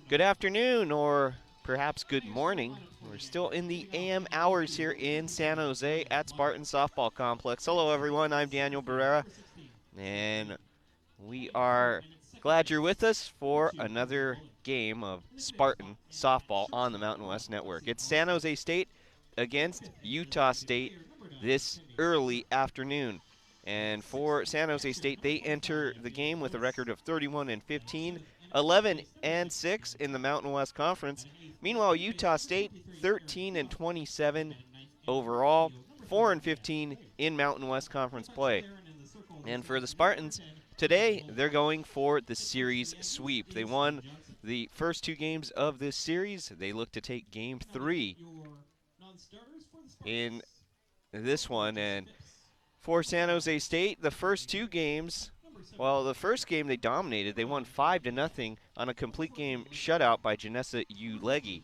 Good afternoon, or perhaps good morning. We're still in the AM hours here in San Jose at Spartan Softball Complex. Hello, everyone. I'm Daniel Barrera, and we are glad you're with us for another game of Spartan Softball on the Mountain West Network. It's San Jose State against Utah State this early afternoon. And for San Jose State, they enter the game with a record of 31 and 15, 11 and 6 in the Mountain West Conference. Meanwhile, Utah State 13 and 27 overall, 4 and 15 in Mountain West Conference play. And for the Spartans, today they're going for the series sweep. They won the first two games of this series. They look to take game 3 in this one. And for San Jose State, the first two games, well, the first game they dominated. They won 5-0 on a complete game shutout by Janessa Ulegi.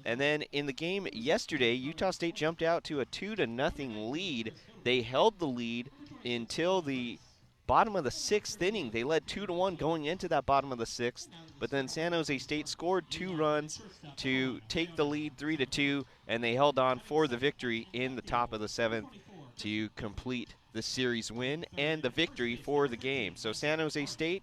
And then in the game yesterday, Utah State jumped out to a 2-0 lead. They held the lead until the bottom of the sixth inning. They led 2-1 going into that bottom of the sixth, but then San Jose State scored 2 runs to take the lead 3-2, and they held on for the victory in the top of the seventh to complete the series win and the victory for the game. So San Jose State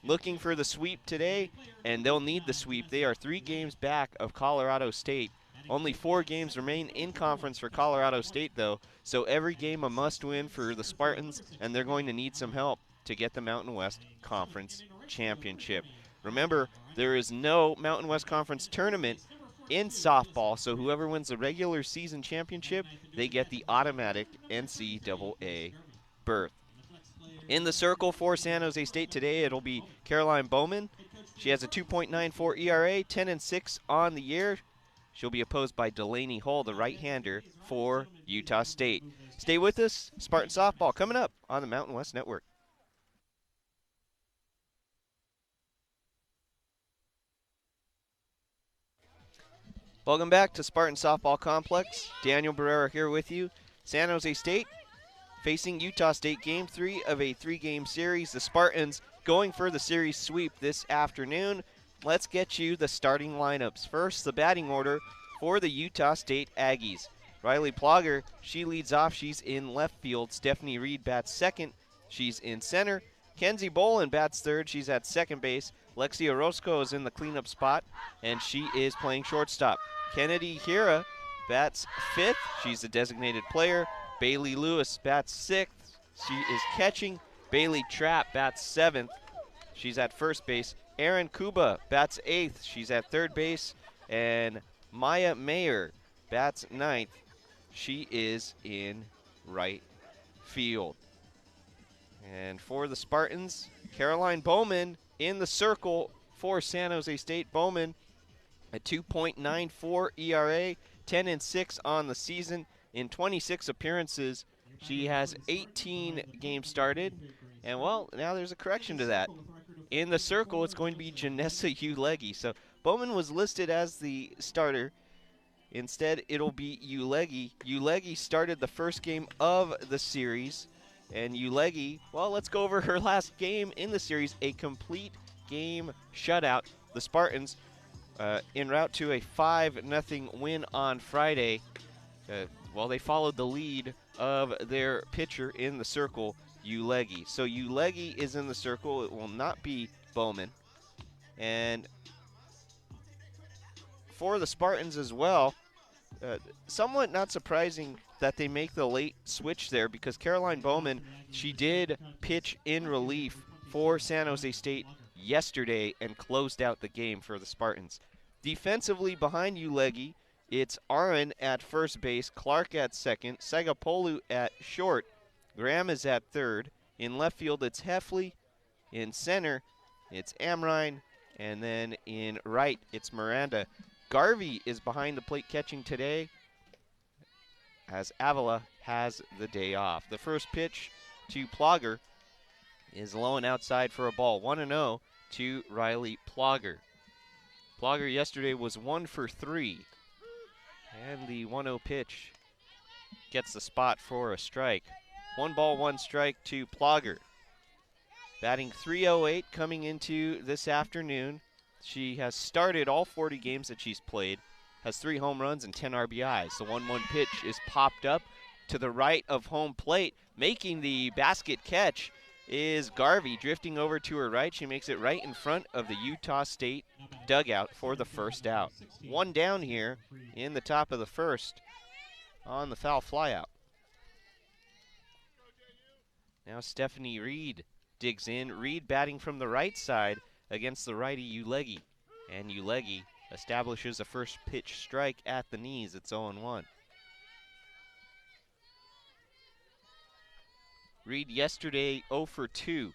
looking for the sweep today, and they'll need the sweep. They are 3 games back of Colorado State. Only 4 games remain in conference for Colorado State, though, so every game a must-win for the Spartans, and they're going to need some help to get the Mountain West Conference Championship. Remember, there is no Mountain West Conference tournament in softball, so whoever wins the regular season championship, they get the automatic NCAA berth. In the circle for San Jose State today, it'll be Caroline Bowman. She has a 2.94 ERA, 10 and 6 on the year. She'll be opposed by Delaney Hull, the right-hander for Utah State. Stay with us. Spartan Softball coming up on the Mountain West Network. Welcome back to Spartan Softball Complex. Daniel Barrera here with you. San Jose State facing Utah State, Game 3 of a 3-game series. The Spartans going for the series sweep this afternoon. Let's get you the starting lineups. First, the batting order for the Utah State Aggies. Riley Plogger, she leads off. She's in left field. Stephanie Reed bats second. She's in center. Kenzie Bolin bats third. She's at second base. Lexi Orozco is in the cleanup spot, and she is playing shortstop. Kennedy Hira bats fifth. She's a designated player. Bailey Lewis bats sixth. She is catching. Bailey Trapp bats seventh. She's at first base. Erin Kuba bats eighth. She's at third base. And Maya Mayer bats ninth. She is in right field. And for the Spartans, Caroline Bowman in the circle for San Jose State. Bowman, a 2.94 ERA, 10 and 6 on the season. In 26 appearances, she has 18 games started. And, well, now there's a correction to that. In the circle, it's going to be Janessa Ulegi. So Bowman was listed as the starter. Instead, it'll be Ulegi. Ulegi started the first game of the series. And Ulegi, well, let's go over her last game in the series, a complete game shutout. The Spartans en route to a 5-0 win on Friday. Well, they followed the lead of their pitcher in the circle, Ulegi. So Ulegi is in the circle. It will not be Bowman. And for the Spartans as well, somewhat not surprising that they make the late switch there, because Caroline Bowman, she did pitch in relief for San Jose State yesterday and closed out the game for the Spartans. Defensively behind Ulegi, it's Aron at first base, Clark at second, Sagapolu at short, Graham is at third. In left field, it's Heffley. In center, it's Amrine. And then in right, it's Miranda. Garvey is behind the plate catching today, as Avila has the day off. The first pitch to Plogger is low and outside for a ball. 1-0 to Riley Plogger. Plogger yesterday was 1 for 3. And the 1-0 pitch gets the spot for a strike. 1 ball, 1 strike to Plogger. Batting .308 coming into this afternoon. She has started all 40 games that she's played, has 3 home runs and 10 RBIs. The 1-1 pitch is popped up to the right of home plate. Making the basket catch is Garvey, drifting over to her right. She makes it right in front of the Utah State dugout for the first out. 1 down here in the top of the first on the foul flyout. Now Stephanie Reed digs in. Reed batting from the right side against the righty Ulegi. And Ulegi establishes a first pitch strike at the knees. It's 0-1. Reed yesterday 0 for 2.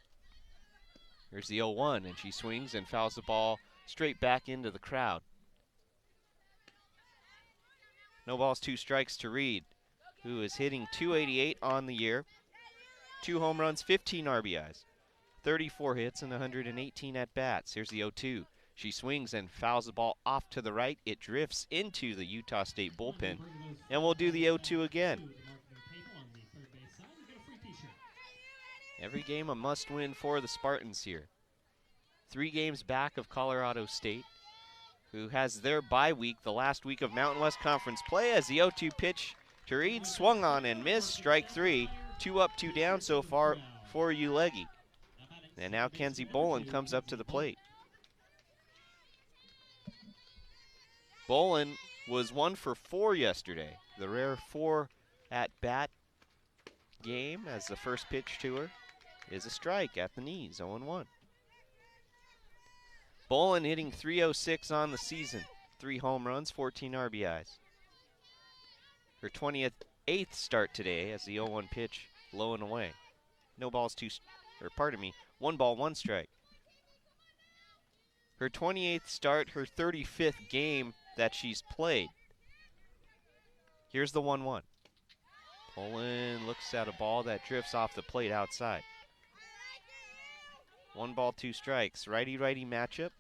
Here's the 0-1, and she swings and fouls the ball straight back into the crowd. No balls, 2 strikes to Reed, who is hitting .288 on the year. 2 home runs, 15 RBIs, 34 hits, and 118 at-bats. Here's the 0-2. She swings and fouls the ball off to the right. It drifts into the Utah State bullpen, and we'll do the 0-2 again. Every game a must-win for the Spartans here. 3 games back of Colorado State, who has their bye week, the last week of Mountain West Conference play, as the 0-2 pitch to Reed swung on and missed. Strike 3. 2 up, 2 down so far for Ulegi. And now Kenzie Bolin comes up to the plate. Bolin was 1 for 4 yesterday. The rare 4 at-bat game, as the first pitch to her is a strike at the knees, 0-1. Bolin hitting .306 on the season, 3 home runs, 14 RBIs. Her 28th start today as the 0-1 pitch low and away. No balls, 1 ball, 1 strike. Her 28th start, her 35th game that she's played. Here's the 1-1. Bolin looks at a ball that drifts off the plate outside. 1 ball, 2 strikes. Righty-righty matchup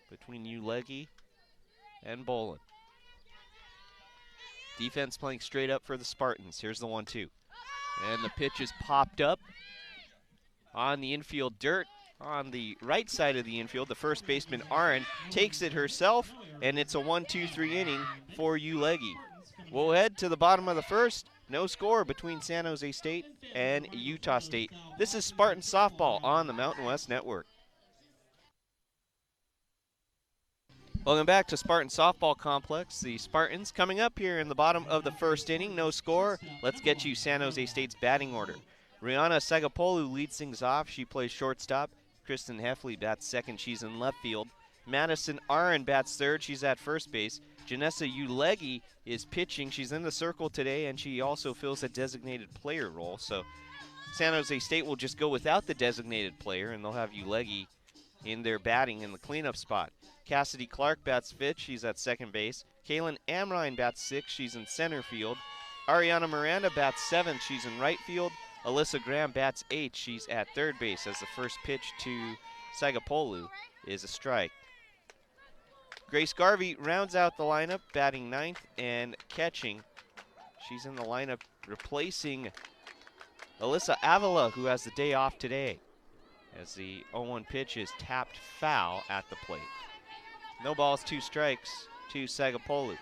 between Ulegi and Bolin. Defense playing straight up for the Spartans. Here's the 1-2. And the pitch is popped up on the infield dirt. On the right side of the infield, the first baseman, Aaron, takes it herself, and it's a 1-2-3 inning for Ulegi. We'll head to the bottom of the first. No score between San Jose State and Utah State. This is Spartan Softball on the Mountain West Network. Welcome back to Spartan Softball Complex. The Spartans coming up here in the bottom of the first inning. No score. Let's get you San Jose State's batting order. Rihanna Sagapolu leads things off. She plays shortstop. Kristen Heffley bats second. She's in left field. Madison Aaron bats third. She's at first base. Janessa Ulegi is pitching. She's in the circle today, and she also fills a designated player role. So San Jose State will just go without the designated player, and they'll have Ulegi in their batting in the cleanup spot. Cassidy Clark bats fifth. She's at second base. Kaylin Amrine bats sixth. She's in center field. Ariana Miranda bats seventh. She's in right field. Alyssa Graham bats eighth. She's at third base, as the first pitch to Sagapolu is a strike. Grace Garvey rounds out the lineup, batting ninth and catching. She's in the lineup replacing Alyssa Avila, who has the day off today, as the 0-1 pitch is tapped foul at the plate. No balls, 2 strikes to Sagapolu.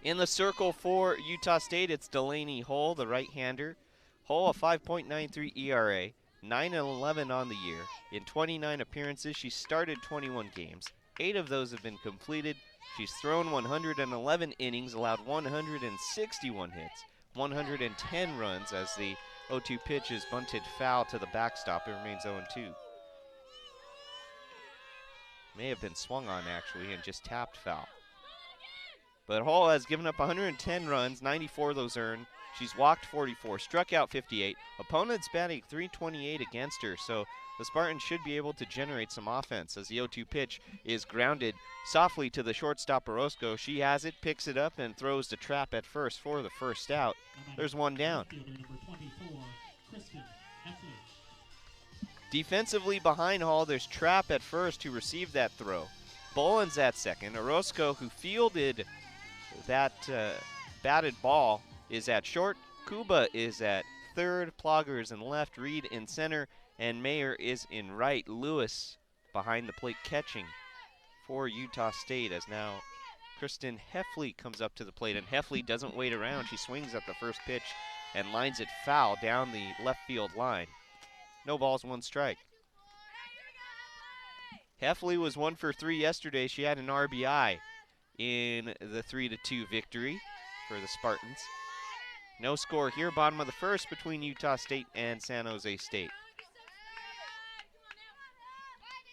In the circle for Utah State, it's Delaney Hull, the right-hander. Hull, a 5.93 ERA, 9-11 on the year. In 29 appearances, she started 21 games. 8 of those have been completed. She's thrown 111 innings, allowed 161 hits, 110 runs, as the 0-2 pitch is bunted foul to the backstop. It remains 0-2. May have been swung on, actually, and just tapped foul. But Hall has given up 110 runs, 94 of those earned. She's walked 44, struck out 58. Opponents batting .328 against her, so the Spartans should be able to generate some offense, as the 0-2 pitch is grounded softly to the shortstop Orozco. She has it, picks it up, and throws the trap at first for the first out. There's one down. Defensively behind Hall, there's Trapp at first, who received that throw. Boland's at second. Orozco, who fielded that batted ball, is at short. Kuba is at third. Plogger is in left. Reed in center. And Mayer is in right. Lewis behind the plate catching for Utah State, as now Kristen Heffley comes up to the plate, and Heffley doesn't wait around. She swings at the first pitch and lines it foul down the left field line. No balls, 1 strike. Heffley was 1 for 3 yesterday. She had an RBI in the 3-2 victory for the Spartans. No score here, bottom of the first between Utah State and San Jose State.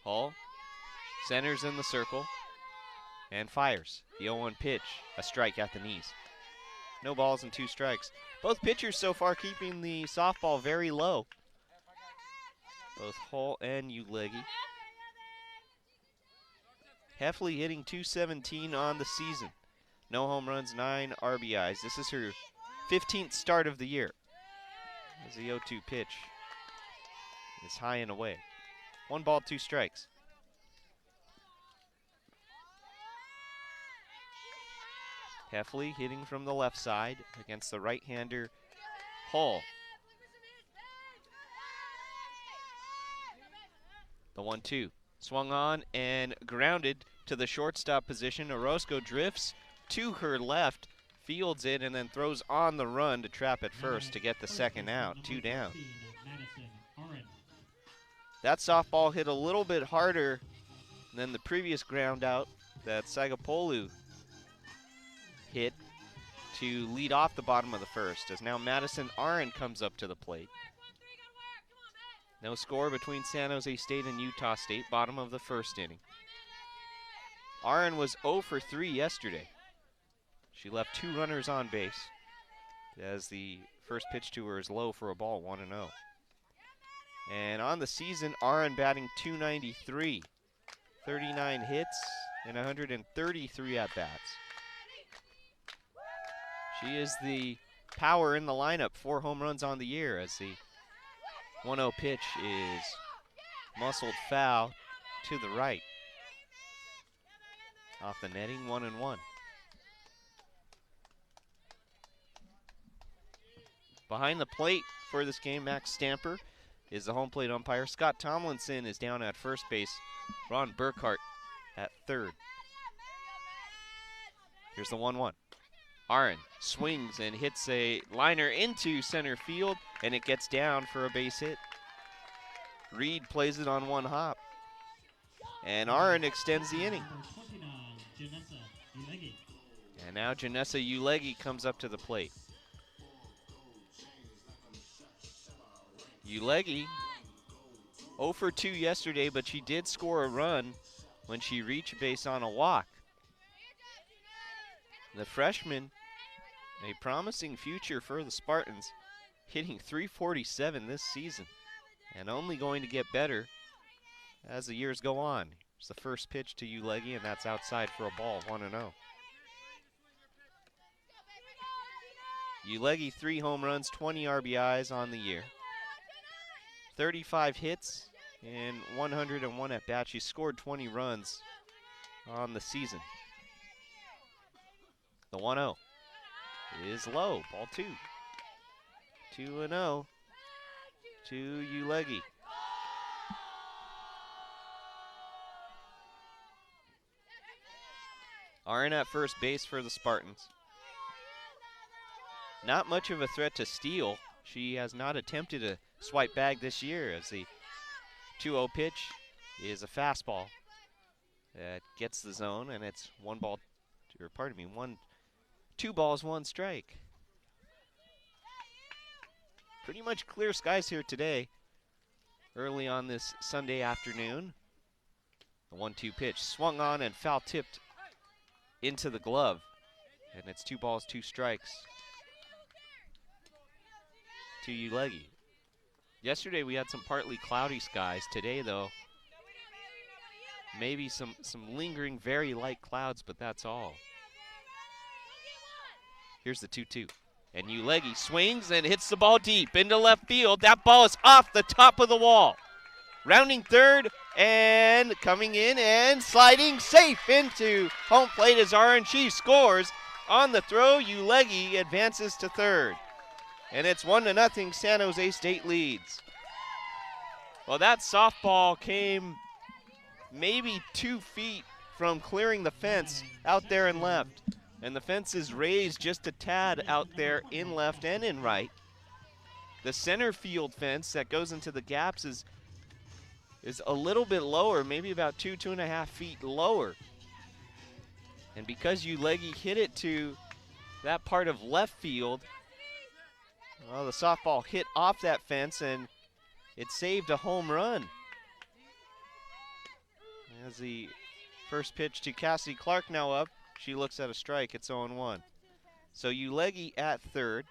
Hall centers in the circle and fires. The 0-1 pitch, a strike at the knees. No balls and 2 strikes. Both pitchers so far keeping the softball very low. Both Hall and Uleggi. Heffley hitting .217 on the season. No home runs, 9 RBIs. This is her 15th start of the year. As the 0-2 pitch is high and away. 1 ball, 2 strikes. Heffley hitting from the left side against the right-hander Hall. The 1-2. Swung on and grounded to the shortstop position. Orozco drifts to her left, fields it, and then throws on the run to trap at first to get the second out. 2 down. That softball hit a little bit harder than the previous ground out that Sagapolu hit to lead off the bottom of the first, as now Madison Aaron comes up to the plate. No score between San Jose State and Utah State, bottom of the first inning. Aaron was 0 for 3 yesterday. She left 2 runners on base, as the first pitch to her is low for a ball, 1-0. And on the season, Aaron batting .293, 39 hits and 133 at-bats. She is the power in the lineup, 4 home runs on the year, as the 1-0 pitch is muscled foul to the right. Off the netting, 1-1. Behind the plate for this game, Max Stamper is the home plate umpire. Scott Tomlinson is down at first base. Ron Burkhart at third. Here's the 1-1. Aaron swings and hits a liner into center field, and it gets down for a base hit. Reed plays it on 1 hop, and Aaron extends the inning. And now Janessa Uleggi comes up to the plate. Uleggi 0 for 2 yesterday, but she did score a run when she reached base on a walk. The freshman, a promising future for the Spartans, hitting .347 this season, and only going to get better as the years go on. It's the first pitch to Uleggi, and that's outside for a ball, 1-0. Uleggi 3 home runs, 20 RBIs on the year. 35 hits and 101 at-bats. She scored 20 runs on the season. The 1-0 is low, ball 2. 2-0 to Uleggi. Aaron at first base for the Spartans. Not much of a threat to steal. She has not attempted a swipe bag this year, as the 2-0 pitch is a fastball that gets the zone, and it's 2 balls, 1 strike. Pretty much clear skies here today, early on this Sunday afternoon. The 1-2 pitch swung on and foul tipped into the glove, and it's 2 balls, 2 strikes to Uleggi. Yesterday we had some partly cloudy skies. Today, though, maybe some lingering very light clouds, but that's all. Here's the 2-2. And Uleggi swings and hits the ball deep into left field. That ball is off the top of the wall. Rounding third and coming in and sliding safe into home plate as RNG scores on the throw. Uleggi advances to third. And it's 1-0, San Jose State leads. Well, that softball came maybe 2 feet from clearing the fence out there in left. And the fence is raised just a tad out there in left and in right. The center field fence that goes into the gaps is a little bit lower, maybe about 2.5 feet lower. And because Uleggy hit it to that part of left field, well, the softball hit off that fence and it saved a home run. As the first pitch to Cassidy Clark now up, she looks at a strike. It's 0-1. So Uleggy at third,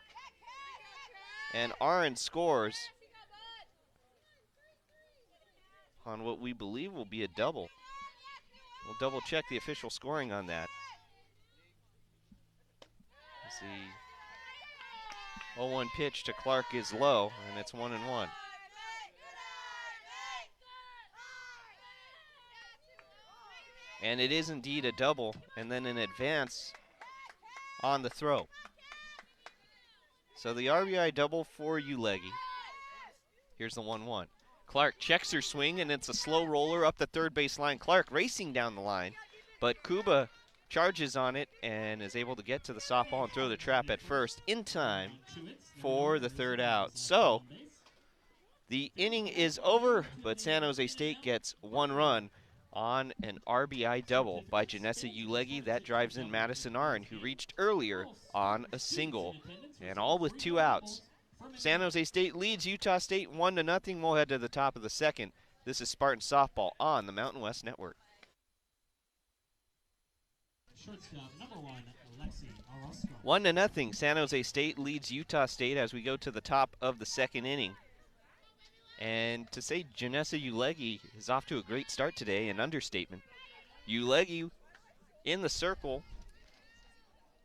and Aaron scores on what we believe will be a double. We'll double check the official scoring on that. The 0-1 pitch to Clark is low, and it's 1-1. And it is indeed a double, and then an advance on the throw. So the RBI double for Uleggy. Here's the 1-1. Clark checks her swing, and it's a slow roller up the third base line. Clark racing down the line, but Kuba charges on it and is able to get to the softball and throw the trap at first in time for the third out. So the inning is over, but San Jose State gets 1 run on an RBI double by Janessa Uleggy. That drives in Madison Arn, who reached earlier on a single, and all with 2 outs. San Jose State leads Utah State 1-0. We'll head to the top of the second. This is Spartan Softball on the Mountain West Network. Shortstop number 1, Alexi Orozco. 1-0. San Jose State leads Utah State as we go to the top of the second inning. And to say Janessa Uleggy is off to a great start today, an understatement. Uleggy in the circle,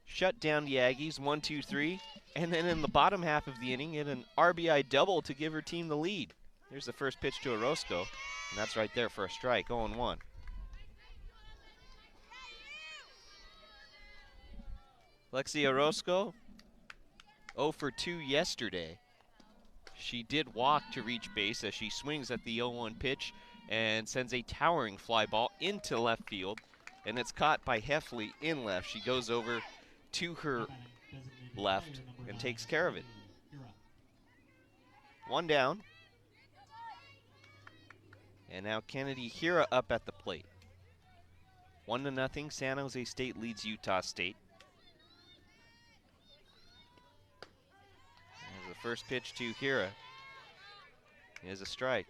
shut down the Aggies, 1-2-3, and then in the bottom half of the inning, hit an RBI double to give her team the lead. Here's the first pitch to Orozco, and that's right there for a strike, 0-1. Lexi Orozco, 0 for 2 yesterday. She did walk to reach base as she swings at the 0-1 pitch and sends a towering fly ball into left field, and it's caught by Heffley in left. She goes over to her left and takes care of it. 1 down. And now Kennedy Hira up at the plate. 1-0. San Jose State leads Utah State. The first pitch to Hira is a strike.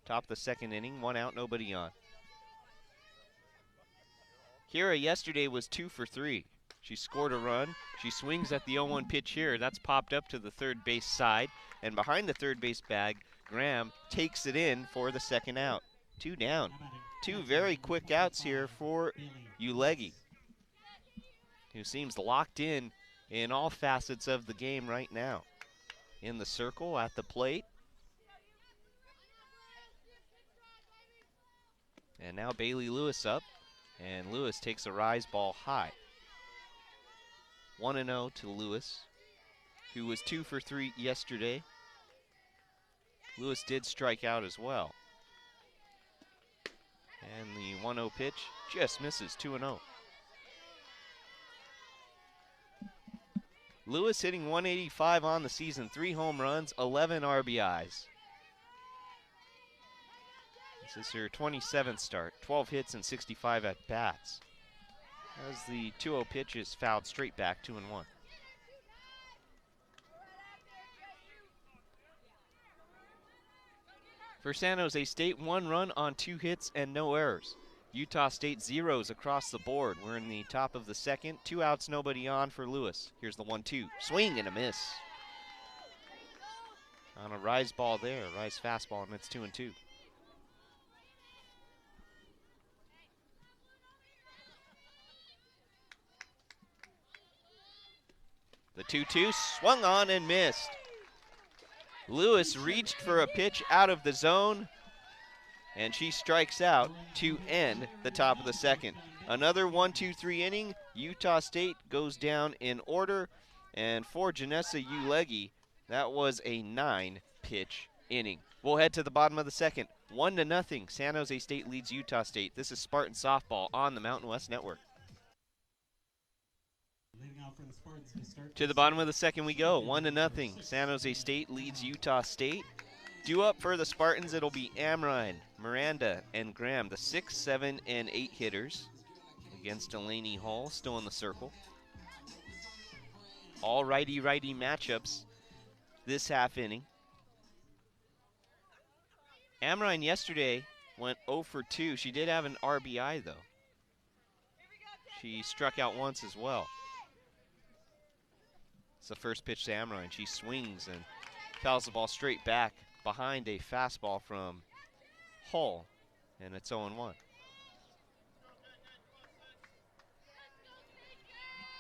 Top of the second inning, 1 out, nobody on. Hira yesterday was 2 for 3. She scored a run. She swings at the 0-1 pitch here. That's popped up to the third base side. And behind the third base bag, Graham takes it in for the second out. 2 down. 2 very quick outs here for Uleggy, who seems locked in all facets of the game right now. In the circle, at the plate. And now Bailey Lewis up, and Lewis takes a rise ball high. 1-0 to Lewis, who was 2 for 3 yesterday. Lewis did strike out as well. And the 1-0 pitch just misses, 2-0. Lewis hitting 185 on the season, 3 home runs, 11 RBIs. This is her 27th start, 12 hits and 65 at-bats. As the 2-0 pitch is fouled straight back, 2-1. For San Jose State, 1 run on 2 hits and no errors. Utah State zeros across the board. We're in the top of the second. 2 outs, nobody on for Lewis. Here's the 1-2. Swing and a miss. On a rise ball there, rise fastball, and it's 2-2. The 2-2 swung on and missed. Lewis reached for a pitch out of the zone, and she strikes out to end the top of the second. Another 1-2-3 inning. Utah State goes down in order, and for Janessa Uleggy, that was a 9-pitch inning. We'll head to the bottom of the second. 1-0, San Jose State leads Utah State. This is Spartan softball on the Mountain West Network. Leading out for the Spartans to start. To the bottom of the second we go. 1-0, San Jose State leads Utah State. Due up for the Spartans, it'll be Amrine, Miranda, and Graham, the 6, 7, and 8 hitters, against Delaney Hall, still in the circle. All righty-righty matchups this half inning. Amrine yesterday went 0 for 2. She did have an RBI, though. She struck out once as well. It's the first pitch to Amrine. She swings and fouls the ball straight back behind a fastball from Hull, and it's 0-1.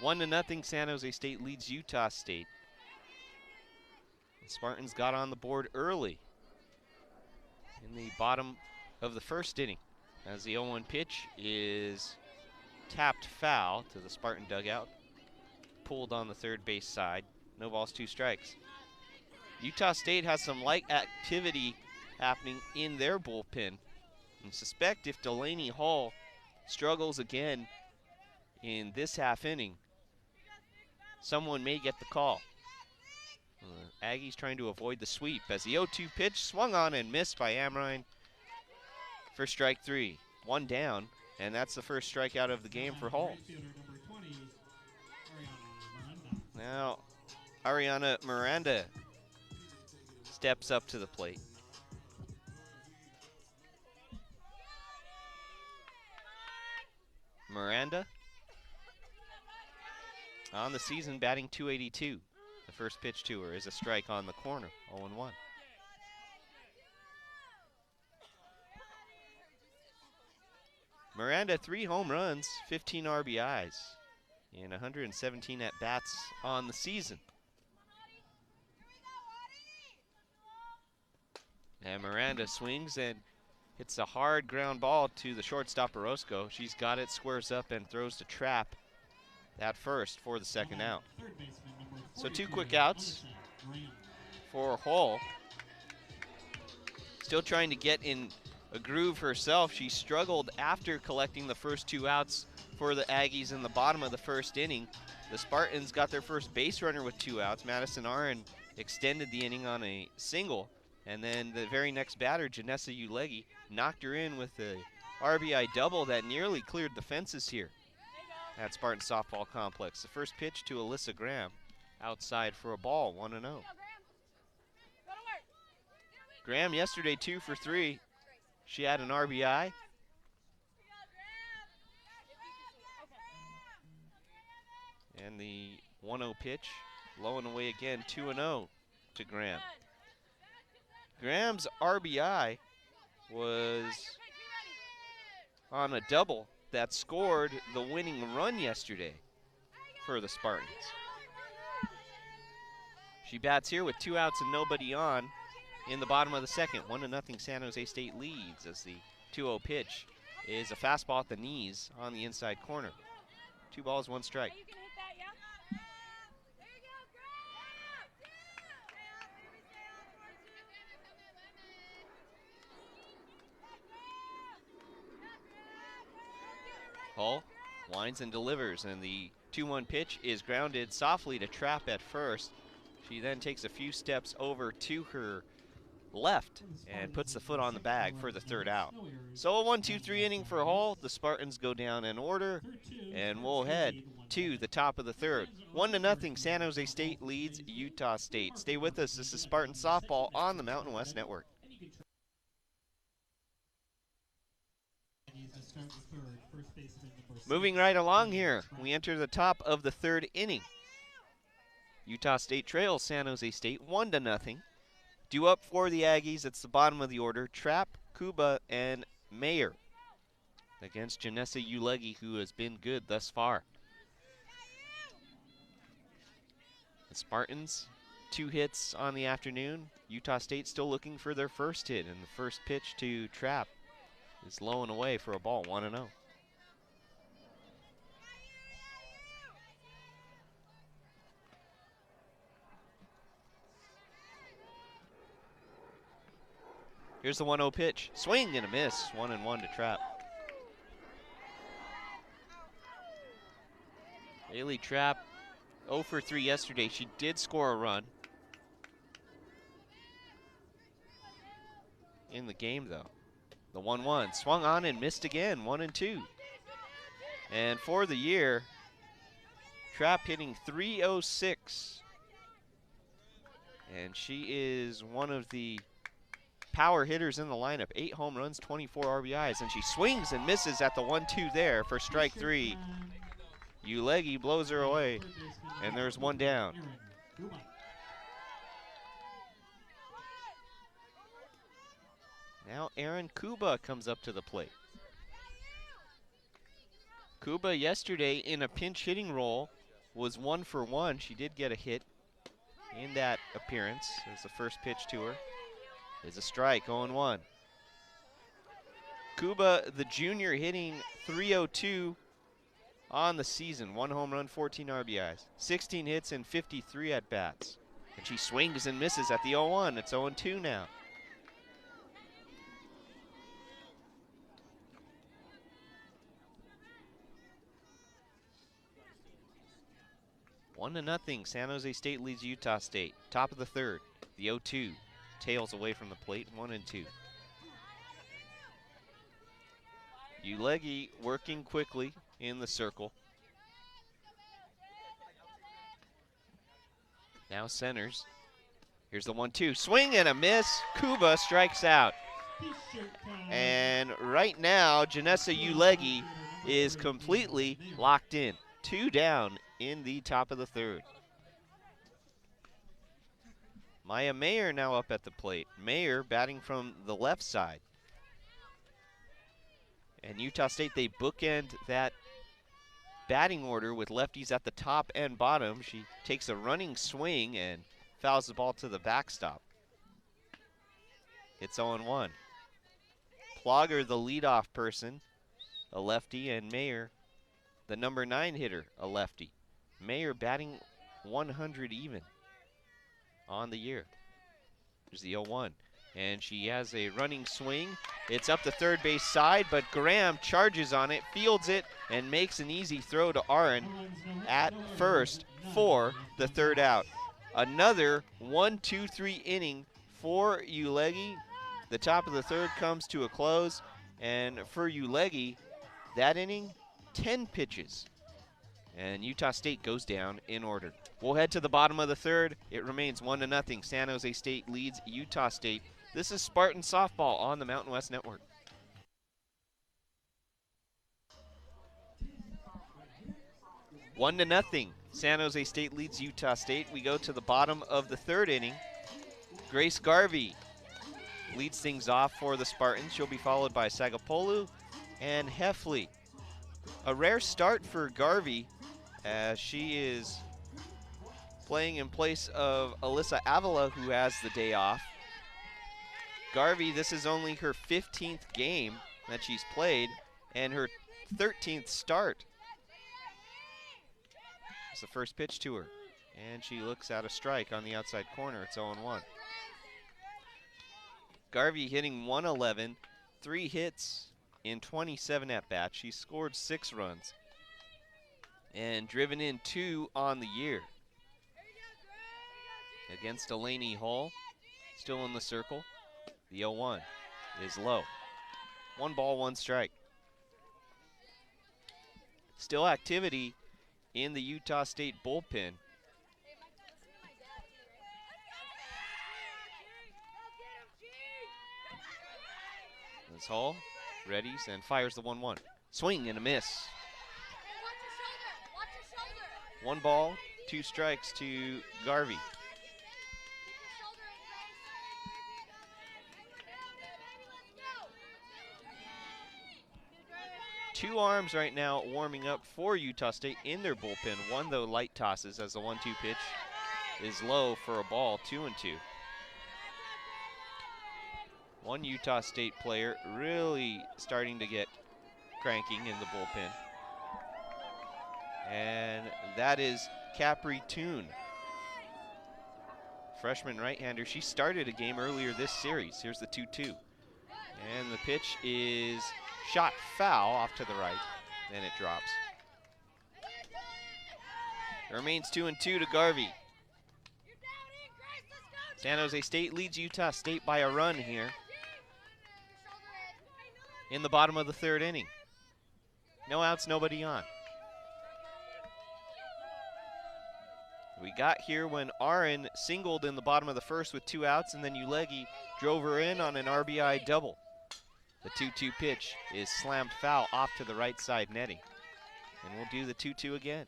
1-0, San Jose State leads Utah State. The Spartans got on the board early in the bottom of the first inning, as the 0-1 pitch is tapped foul to the Spartan dugout, pulled on the third base side. No balls, 2 strikes. Utah State has some light activity happening in their bullpen, and suspect if Delaney Hall struggles again in this half inning, someone may get the call. Aggies trying to avoid the sweep as the 0-2 pitch swung on and missed by Amrine for strike 3. 1 down, and that's the first strikeout of the game for Hall. Now, Ariana Miranda steps up to the plate. Miranda on the season batting .282. The first pitch to her is a strike on the corner, 0-1. Miranda, 3 home runs, 15 RBIs, and 117 at-bats on the season. And Miranda swings and hits a hard ground ball to the shortstop Orozco. She's got it, squares up, and throws to trap at first for the second out. So 2 quick outs for Hull. Still trying to get in a groove herself. She struggled after collecting the first 2 outs for the Aggies in the bottom of the first inning. The Spartans got their first base runner with 2 outs. Madison Aron extended the inning on a single. And then the very next batter, Janessa Uleghi, knocked her in with a RBI double that nearly cleared the fences here at Spartan Softball Complex. The first pitch to Alyssa Graham, outside for a ball, 1-0. Graham yesterday 2 for 3. She had an RBI. And the 1-0 pitch, low and away again, 2-0 to Graham. Graham's RBI was on a double that scored the winning run yesterday for the Spartans. She bats here with 2 outs and nobody on in the bottom of the second. 1-0 San Jose State leads as the 2-0 pitch is a fastball at the knees on the inside corner. 2 balls, 1 strike. Hull winds and delivers, and the 2-1 pitch is grounded softly to trap at first. She then takes a few steps over to her left and puts the foot on the bag for the 3rd out. So a 1-2-3 inning for Hull. The Spartans go down in order, and we'll head to the top of the 3rd. 1-0, San Jose State leads Utah State. Stay with us. This is Spartan Softball on the Mountain West Network. Moving right along here, we enter the top of the 3rd inning. Utah State trails San Jose State 1-0. Due up for the Aggies, it's the bottom of the order, Trapp, Kuba, and Mayer against Janessa Uleghi, who has been good thus far. The Spartans, 2 hits on the afternoon. Utah State still looking for their first hit, and the first pitch to Trapp is low and away for a ball, 1-0. Here's the 1-0 pitch. Swing and a miss. 1-1 to Trapp. Haley Trapp, 0 for 3 yesterday. She did score a run in the game, though. The 1-1 swung on and missed again. 1-2. And for the year, Trapp hitting .306. And she is one of the power hitters in the lineup. 8 home runs, 24 RBIs. And she swings and misses at the 1-2 there for strike 3. Ulegi blows her away. And there's one down. Now Erin Kuba comes up to the plate. Kuba yesterday in a pinch hitting role was 1 for 1. She did get a hit in that appearance. It was the first pitch to her. Is a strike, 0-1. Kuba, the junior, hitting .302 on the season. 1 home run, 14 RBIs, 16 hits, and 53 at-bats. And she swings and misses at the 0-1. It's 0-2 now. One to nothing. San Jose State leads Utah State. Top of the third. The 0-2 tails away from the plate. 1-2. Ulegi working quickly in the circle. Now centers. Here's the 1-2. Swing and a miss. Kuba strikes out. And right now, Janessa Ulegi is completely locked in. 2 down in the top of the third. Maya Mayer now up at the plate. Mayer batting from the left side. And Utah State, they bookend that batting order with lefties at the top and bottom. She takes a running swing and fouls the ball to the backstop. It's 0-1. Plogger, the leadoff person, a lefty, and Mayer, the number 9 hitter, a lefty. Mayer batting 100 even on the year. There's the 0-1. And she has a running swing. It's up the third base side, but Graham charges on it, fields it, and makes an easy throw to Aaron at first for the third out. Another 1-2-3 inning for Ulegi. The top of the third comes to a close, and for Ulegi, that inning, 10 pitches. And Utah State goes down in order. We'll head to the bottom of the third. It remains 1-0. San Jose State leads Utah State. This is Spartan Softball on the Mountain West Network. One to nothing. San Jose State leads Utah State. We go to the bottom of the third inning. Grace Garvey leads things off for the Spartans. She'll be followed by Sagapolu and Heffley. A rare start for Garvey as she is playing in place of Alyssa Avila, who has the day off. Garvey, this is only her 15th game that she's played and her 13th start. It's the first pitch to her, and she looks at a strike on the outside corner. It's 0-1. Garvey hitting .111, 3 hits in 27 at-bats. She scored 6 runs and driven in 2 on the year. Against Delaney Hall, still in the circle. The 0-1 is low. 1 ball, 1 strike. Still activity in the Utah State bullpen. This Hall readies and fires the 1-1. Swing and a miss. 1 ball, 2 strikes to Garvey. Two arms right now warming up for Utah State in their bullpen. One, though, light tosses as the 1-2 pitch is low for a ball, 2-2. One Utah State player really starting to get cranking in the bullpen. And that is Capri Toon. Freshman right-hander. She started a game earlier this series. Here's the 2-2. And the pitch is shot foul off to the right, and it drops. It remains 2-2 to Garvey. San Jose State leads Utah State by a run here in the bottom of the third inning. No outs, nobody on. We got here when Aaron singled in the bottom of the first with 2 outs, and then Ulegi drove her in on an RBI double. The 2-2 pitch is slammed foul off to the right side netting. And we'll do the 2-2 again.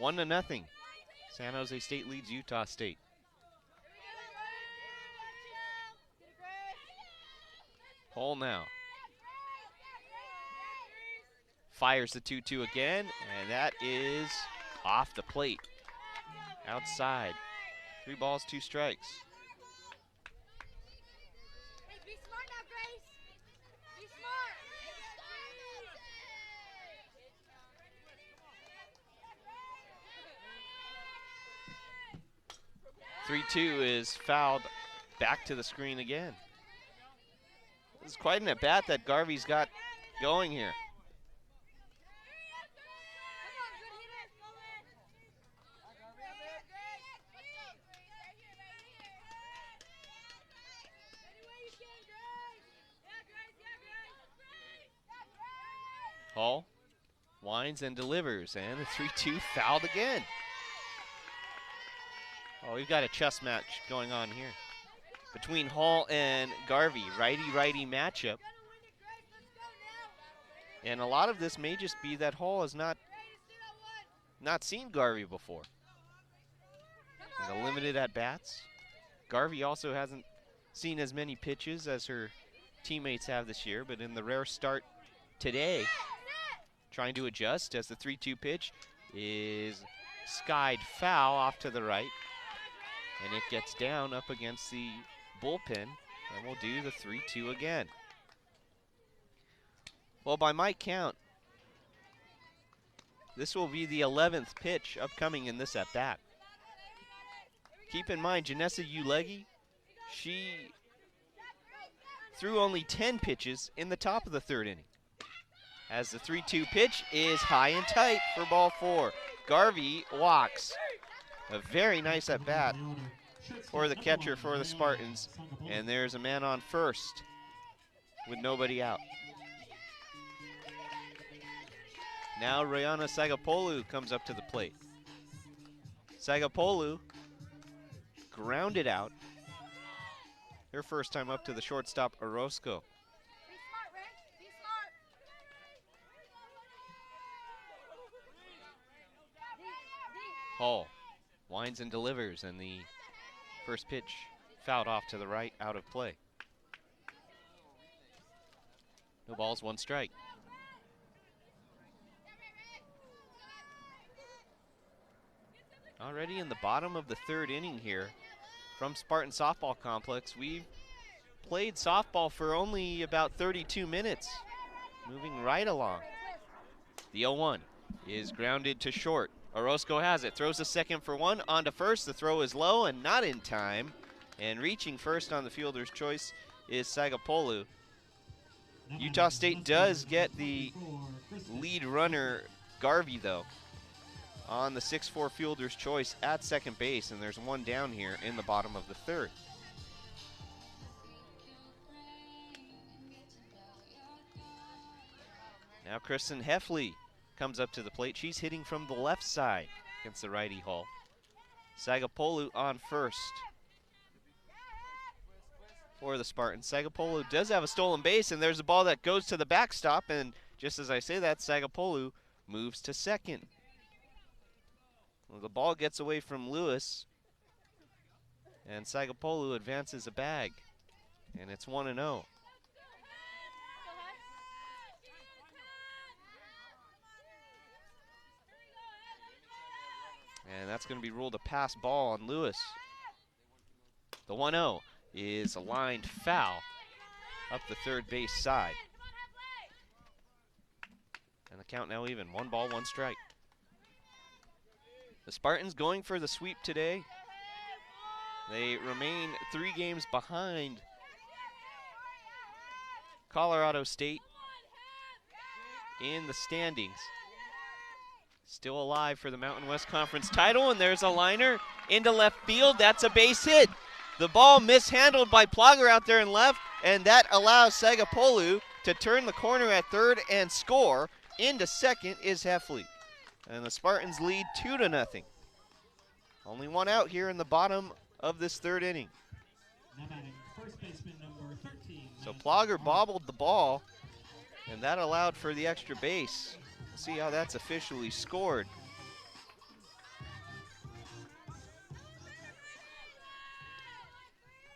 1-0. San Jose State leads Utah State. Hole now. Fires the 2-2 again, and that is off the plate. Outside. 3 balls, 2 strikes. Hey, be smart now, Grace. Be smart. 3-2 is fouled back to the screen again. This is quite an at-bat that Garvey's got going here. Hall winds and delivers, and the 3-2 fouled again. Oh, we've got a chess match going on here between Hall and Garvey, righty-righty matchup. And a lot of this may just be that Hall has not seen Garvey before. And the limited at-bats. Garvey also hasn't seen as many pitches as her teammates have this year, but in the rare start today, trying to adjust as the 3-2 pitch is skied foul off to the right. And it gets down up against the bullpen, and we'll do the 3-2 again. Well, by my count, this will be the 11th pitch upcoming in this at-bat. Keep in mind, Janessa Ulegi, she threw only 10 pitches in the top of the third inning. As the 3-2 pitch is high and tight for ball 4. Garvey walks. A very nice at-bat for the catcher for the Spartans. And there's a man on first with nobody out. Now Rayana Sagapolu comes up to the plate. Sagapolu grounded out. Her first time up to the shortstop, Orozco. Be smart, Rick. Be smart. Hall winds and delivers, and the first pitch fouled off to the right, out of play. No balls, 1 strike. Already in the bottom of the third inning here from Spartan Softball Complex. We've played softball for only about 32 minutes, moving right along. The 0-1 is grounded to short. Orozco has it, throws a second for 1, on to first. The throw is low and not in time. And reaching first on the fielder's choice is Sagapolu. Utah State does get the lead runner, Garvey, though, on the 6-4 fielder's choice at second base, and there's 1 down here in the bottom of the third. Now Kristen Heffley comes up to the plate. She's hitting from the left side against the righty Hall. Sagapolu on first for the Spartans. Sagapolu does have a stolen base, and there's a ball that goes to the backstop, and just as I say that, Sagapolu moves to second. Well, the ball gets away from Lewis, and Sagapolu advances a bag, and it's 1-0. And that's going to be ruled a pass ball on Lewis. The 1-0 is a lined foul up the third base side. And the count now even. 1 ball, 1 strike. The Spartans going for the sweep today. They remain 3 games behind Colorado State in the standings. Still alive for the Mountain West Conference title, and there's a liner into left field. That's a base hit. The ball mishandled by Plogger out there in left, and that allows Sagapolu to turn the corner at third and score. Into second is Heffley. And the Spartans lead 2-0. Only one out here in the bottom of this third inning. Now batting first baseman number 13. So Plogger bobbled the ball, and that allowed for the extra base. We'll see how that's officially scored.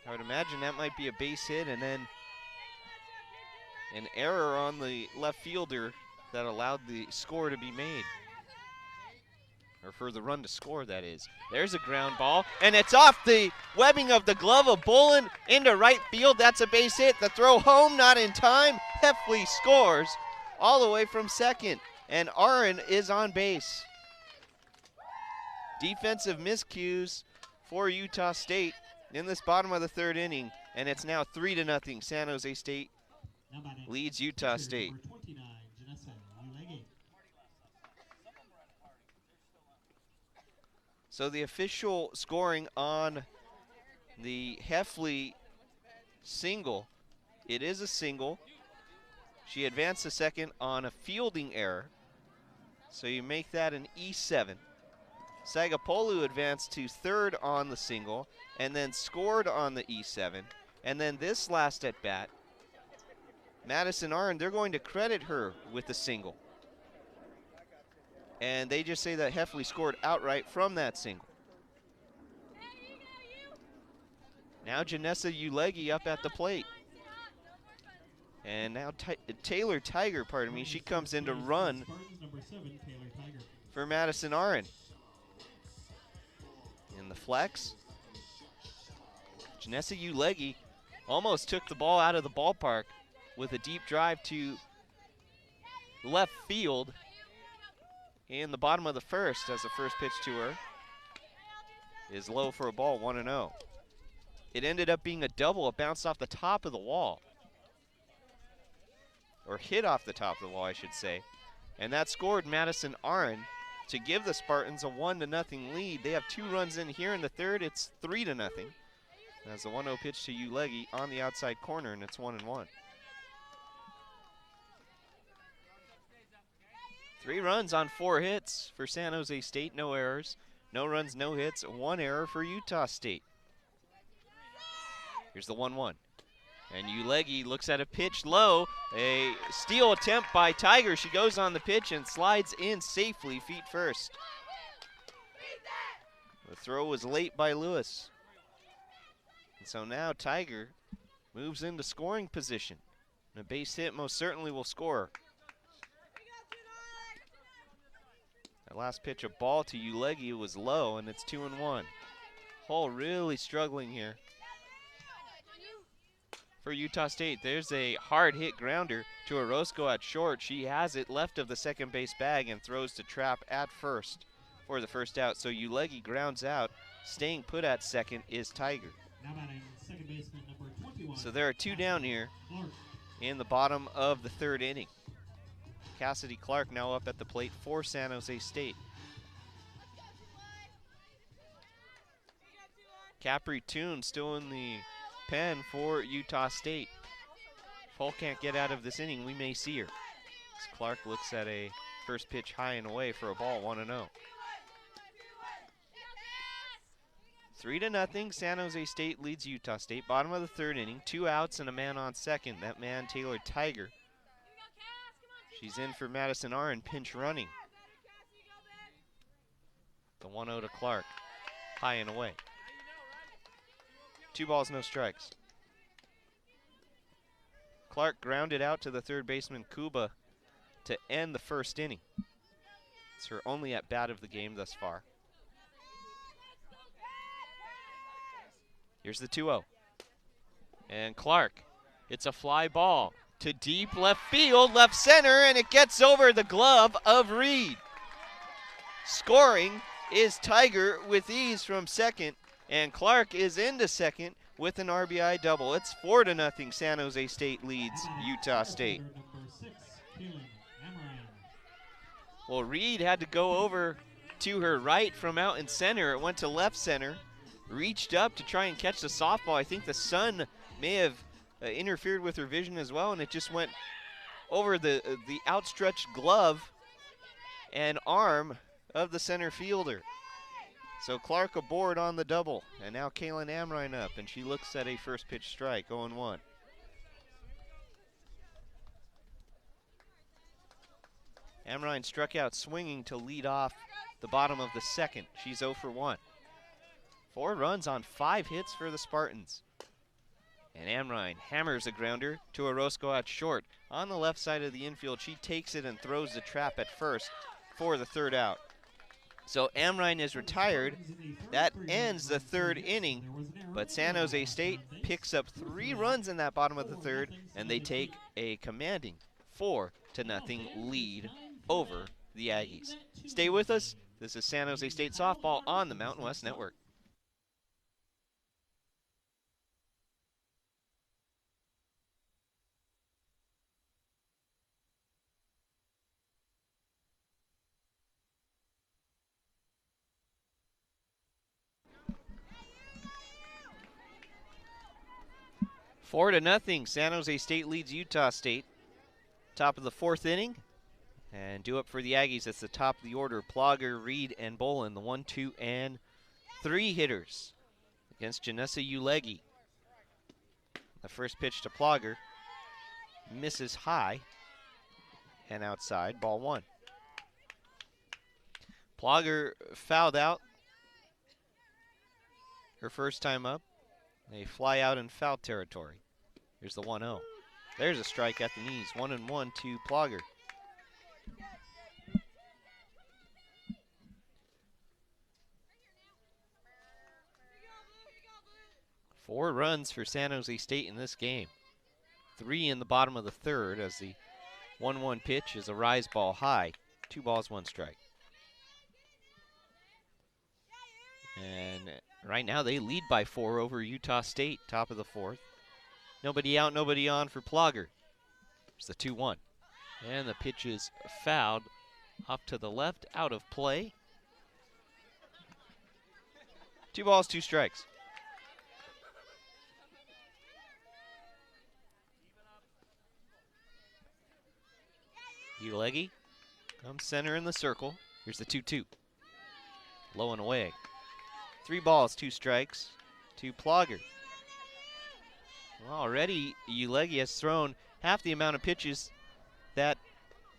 I would imagine that might be a base hit and then an error on the left fielder that allowed the score to be made. Or for the run to score, that is. There's a ground ball, and it's off the webbing of the glove of Bolin into right field. That's a base hit. The throw home, not in time. Heffley scores all the way from second, and Aaron is on base. Defensive miscues for Utah State in this bottom of the third inning, and it's now 3-0. San Jose State Now batting leads Utah State. number 29, Janessa Ulege. So the official scoring on the Heffley single, it is a single. She advanced to second on a fielding error, so you make that an E7. Sagapolu advanced to third on the single and then scored on the E7. And then this last at bat, Madison Arn, they're going to credit her with the single. And they just say that Heffley scored outright from that single. Now Janessa Ulegi up at the plate. And now Taylor Tiger, pardon me, she comes in to run Spartans number 7, Taylor Tiger. for Madison Arn. In the flex, Janessa Ulegi almost took the ball out of the ballpark with a deep drive to left field in the bottom of the first, as the first pitch to her is low for a ball, 1-0. It ended up being a double. It bounced off the top of the wall, or hit off the top of the wall, I should say. And that scored Madison Arn to give the Spartans a 1-0 lead. They have 2 runs in here in the third. It's 3-0. As the 1-0 pitch to Ulegi on the outside corner, and it's 1-1. 3 runs on 4 hits for San Jose State, no errors. No runs, no hits, 1 error for Utah State. Here's the 1-1. And Ulegi looks at a pitch low. A steal attempt by Tiger. She goes on the pitch and slides in safely, feet first. The throw was late by Lewis. And so now Tiger moves into scoring position. And a base hit most certainly will score. That last pitch, a ball to Ulegi, was low, and it's 2-1. Hull really struggling here. For Utah State, there's a hard hit grounder to Orozco at short. She has it left of the second base bag and throws to Trapp at first for the first out. So Ulegi grounds out. Staying put at second is Tiger. Now batting second baseman number 21. So there are 2 down here Clark. in the bottom of the third inning. Cassidy Clark now up at the plate for San Jose State. Capri Toon still in the pen for Utah State. If Hull can't get out of this inning, we may see her. As Clark looks at a first pitch high and away for a ball, 1-0. 3-0, San Jose State leads Utah State. Bottom of the third inning, 2 outs and a man on second. That man, Taylor Tiger. She's in for Madison Arn, pinch running. The 1-0 to Clark, high and away. 2 balls, no strikes. Clark grounded out to the third baseman, Kuba, to end the first inning. It's her only at bat of the game thus far. Here's the 2-0. And Clark, it's a fly ball to deep left field, left center, and it gets over the glove of Reed. Scoring is Tiger with ease from second, and Clark is into second with an RBI double. It's 4-0. San Jose State leads Utah State. Well, Reed had to go over to her right from out in center. It went to left center, reached up to try and catch the softball. I think the sun may have interfered with her vision as well, and it just went over the outstretched glove and arm of the center fielder. So Clark aboard on the double, and now Kaylin Amrine up, and she looks at a first pitch strike, 0-1. Amrine struck out swinging to lead off the bottom of the second. She's 0 for 1. 4 runs on 5 hits for the Spartans. And Amrine hammers a grounder to Orozco at short. On the left side of the infield, she takes it and throws the trap at first for the third out. So Amrine is retired. That ends the third inning, but San Jose State picks up 3 runs in that bottom of the third, and they take a commanding 4-0 lead over the Aggies. Stay with us. This is San Jose State softball on the Mountain West Network. Four to nothing, San Jose State leads Utah State. Top of the 4th inning. And due up for the Aggies, that's the top of the order. Plogger, Reed, and Bolin, the 1, 2, and 3 hitters against Janessa Ulegi. The first pitch to Plogger misses high and outside, ball 1. Plogger fouled out her first time up. They fly out in foul territory. Here's the 1-0. There's a strike at the knees. 1-1 to Plogger. Four runs for San Jose State in this game. 3 in the bottom of the third as the 1-1 pitch is a rise ball high. 2 balls, 1 strike. And right now they lead by 4 over Utah State, top of the 4th. Nobody out, nobody on for Plogger. It's the 2-1. And the pitch is fouled off to the left, out of play. 2 balls, 2 strikes. Ulegi comes center in the circle. Here's the 2-2. Low and away. 3 balls, 2 strikes to Plogger. Well, already Ulegi has thrown half the amount of pitches that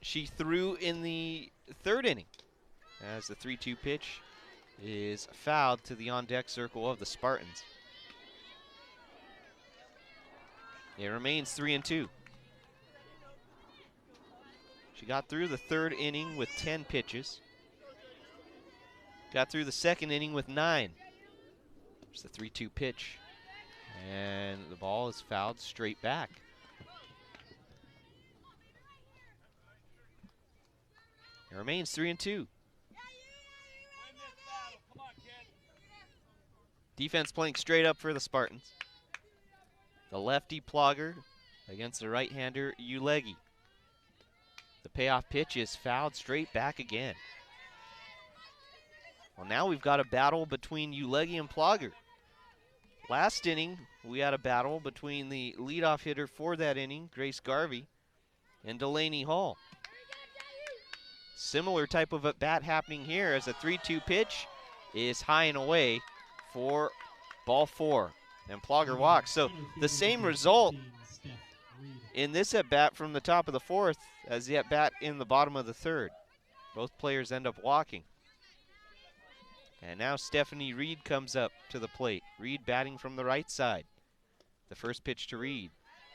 she threw in the 3rd inning, as the 3-2 pitch is fouled to the on-deck circle of the Spartans. It remains 3-2. She got through the 3rd inning with 10 pitches. Got through the 2nd inning with 9. There's the 3-2 pitch. And the ball is fouled straight back. It remains 3-2. Defense playing straight up for the Spartans. The lefty Plogger against the right-hander Ulegi. The payoff pitch is fouled straight back again. Well, now we've got a battle between Ulegi and Plogger. Last inning, we had a battle between the leadoff hitter for that inning, Grace Garvey, and Delaney Hall. Similar type of at bat happening here as a 3-2 pitch is high and away for ball 4. And Plogger walks. So the same result in this at bat from the top of the 4th as the at bat in the bottom of the 3rd. Both players end up walking. And now Stephanie Reed comes up to the plate. Reed batting from the right side. The first pitch to Reed.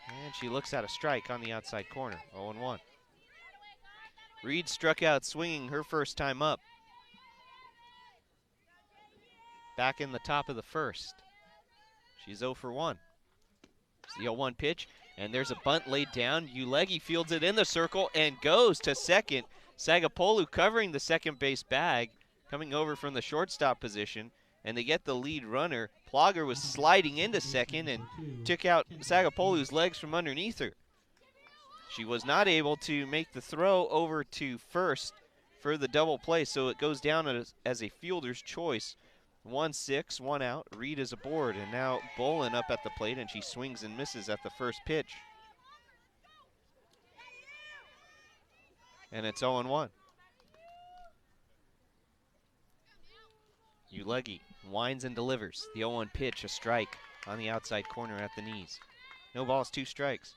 And she looks at a strike on the outside corner, 0-1. Reed struck out swinging her first time up. Back in the top of the 1st. She's 0 for 1. It's the 0-1 pitch, and there's a bunt laid down. Ulegi fields it in the circle and goes to second. Sagapolu covering the second base bag. coming over from the shortstop position, and they get the lead runner. Plogger was sliding into second and took out Sagapolu's legs from underneath her. She was not able to make the throw over to first for the double play, so it goes down as a fielder's choice. 1-6, 1 out. Reed is aboard, and now Bolin up at the plate, and she swings and misses at the first pitch. And it's 0-1. Uleggi winds and delivers. The 0-1 pitch, a strike on the outside corner at the knees. No balls, 2 strikes.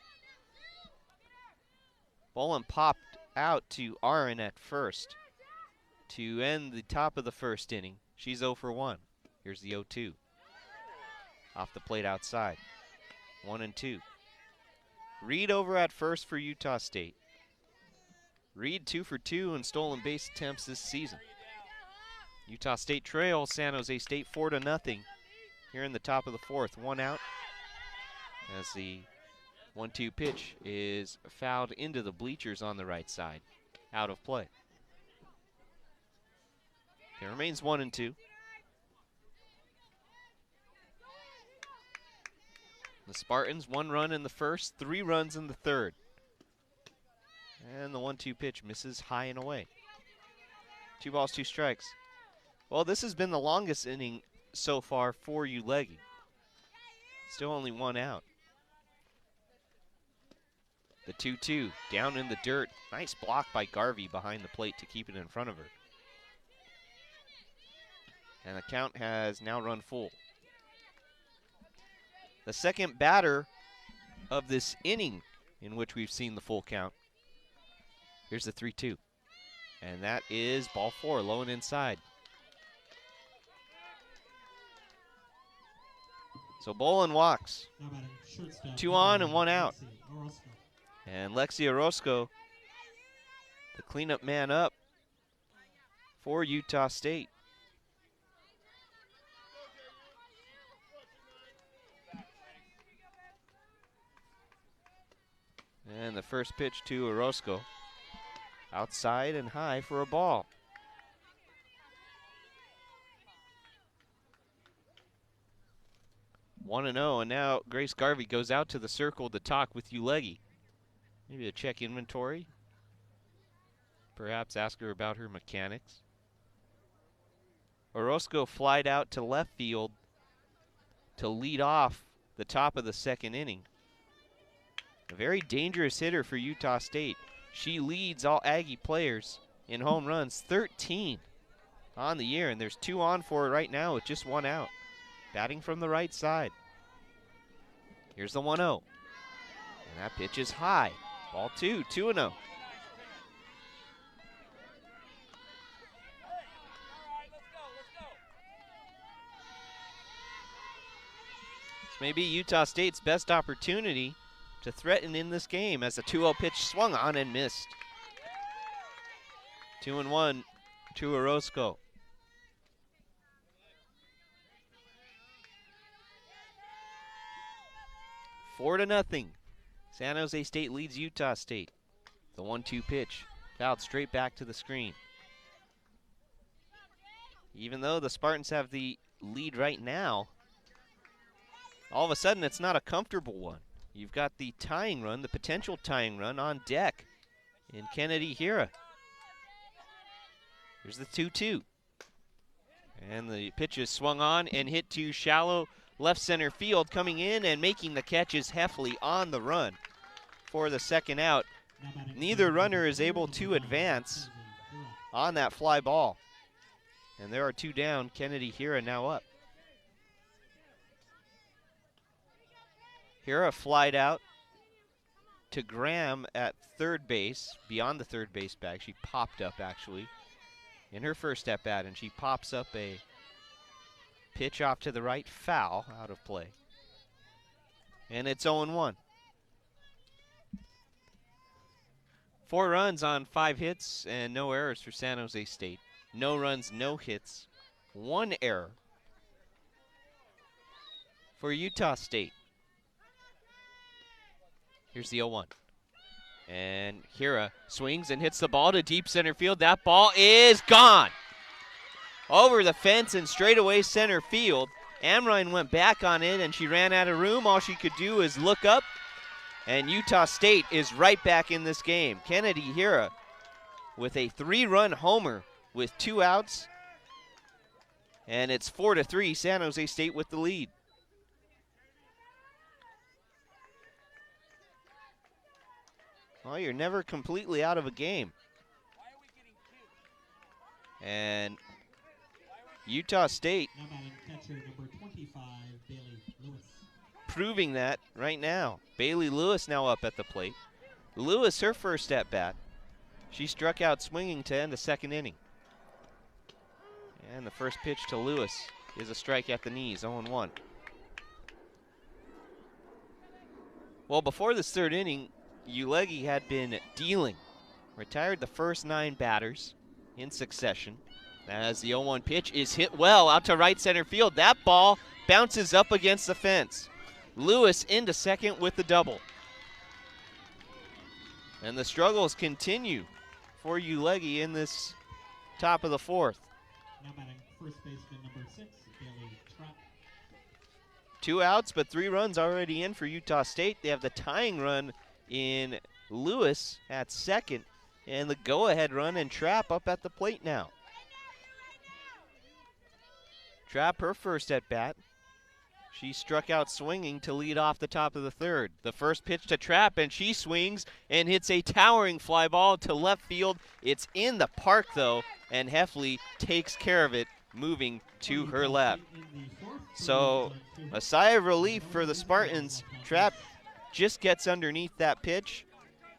Bolin popped out to Aaron at first to end the top of the first inning. She's 0 for 1. Here's the 0-2. Off the plate outside. 1-2. Reed over at first for Utah State. Reed 2 for 2 in stolen base attempts this season. Utah State trails San Jose State 4-0 here in the top of the fourth. 1 out as the 1-2 pitch is fouled into the bleachers on the right side. Out of play. It remains 1-2. The Spartans 1 run in the first, 3 runs in the third. And the 1-2 pitch misses high and away. 2 balls, 2 strikes. Well, this has been the longest inning so far for Uleggi. Still only 1 out. The 2-2 down in the dirt. Nice block by Garvey behind the plate to keep it in front of her. And the count has now run full. The second batter of this inning in which we've seen the full count. Here's the 3-2. And that is ball 4, low and inside. So Bolin walks. 2 on and 1 out. And Lexi Orozco, the cleanup man up for Utah State. And the first pitch to Orozco. Outside and high for a ball. 1-0, and now Grace Garvey goes out to the circle to talk with Uleggi. Maybe to check inventory. Perhaps ask her about her mechanics. Orozco flied out to left field to lead off the top of the second inning. A very dangerous hitter for Utah State. She leads all Aggie players in home runs, 13 on the year, and there's 2 on for her right now with just 1 out. Batting from the right side. Here's the 1-0. And that pitch is high. Ball 2, 2-0. This may be Utah State's best opportunity to threaten in this game as a 2-0 pitch swung on and missed. 2-1 to Orozco. Four to nothing. San Jose State leads Utah State. The 1-2 pitch fouled straight back to the screen. Even though the Spartans have the lead right now, all of a sudden it's not a comfortable one. You've got the tying run, the potential tying run on deck in Kennedy Hira. Here's the 2-2. And the pitch is swung on and hit to shallow left center field. Coming in and making the catch is Heffley on the run for the second out. Neither runner is able to advance on that fly ball. And there are 2 down. Kennedy Hira now up. Hira flied out to Graham at third base, beyond the third base bag. She popped up actually in her first at bat, and she pops up a pitch off to the right, foul, out of play. And it's 0-1. 4 runs on 5 hits and no errors for San Jose State. No runs, no hits, 1 error for Utah State. Here's the 0-1. And Hira swings and hits the ball to deep center field. That ball is gone. Over the fence and straight away center field. Amrine went back on it and she ran out of room. All she could do is look up, and Utah State is right back in this game. Kennedy Hira with a 3-run homer with 2 outs. And it's 4-3, San Jose State with the lead. Well, you're never completely out of a game. And Utah State Now batting catcher number 25, Bailey Lewis. proving that right now. Bailey Lewis now up at the plate. Lewis, her first at bat. She struck out swinging to end the second inning. And the first pitch to Lewis is a strike at the knees, 0-1. Well, before this third inning, Ulegi had been dealing. Retired the first 9 batters in succession. As the 0-1 pitch is hit well out to right center field. That ball bounces up against the fence. Lewis into second with the double. And the struggles continue for Ulegi in this top of the 4th. Now batting first baseman number 6, Bailey Trapp. 2 outs, but 3 runs already in for Utah State. They have the tying run in Lewis at second, and the go-ahead run and Trapp up at the plate now. Trapp, her first at bat. She struck out swinging to lead off the top of the 3rd. The first pitch to Trapp, and she swings and hits a towering fly ball to left field. It's in the park, though, and Heffley takes care of it, moving to her left. So a sigh of relief for the Spartans. Trapp just gets underneath that pitch,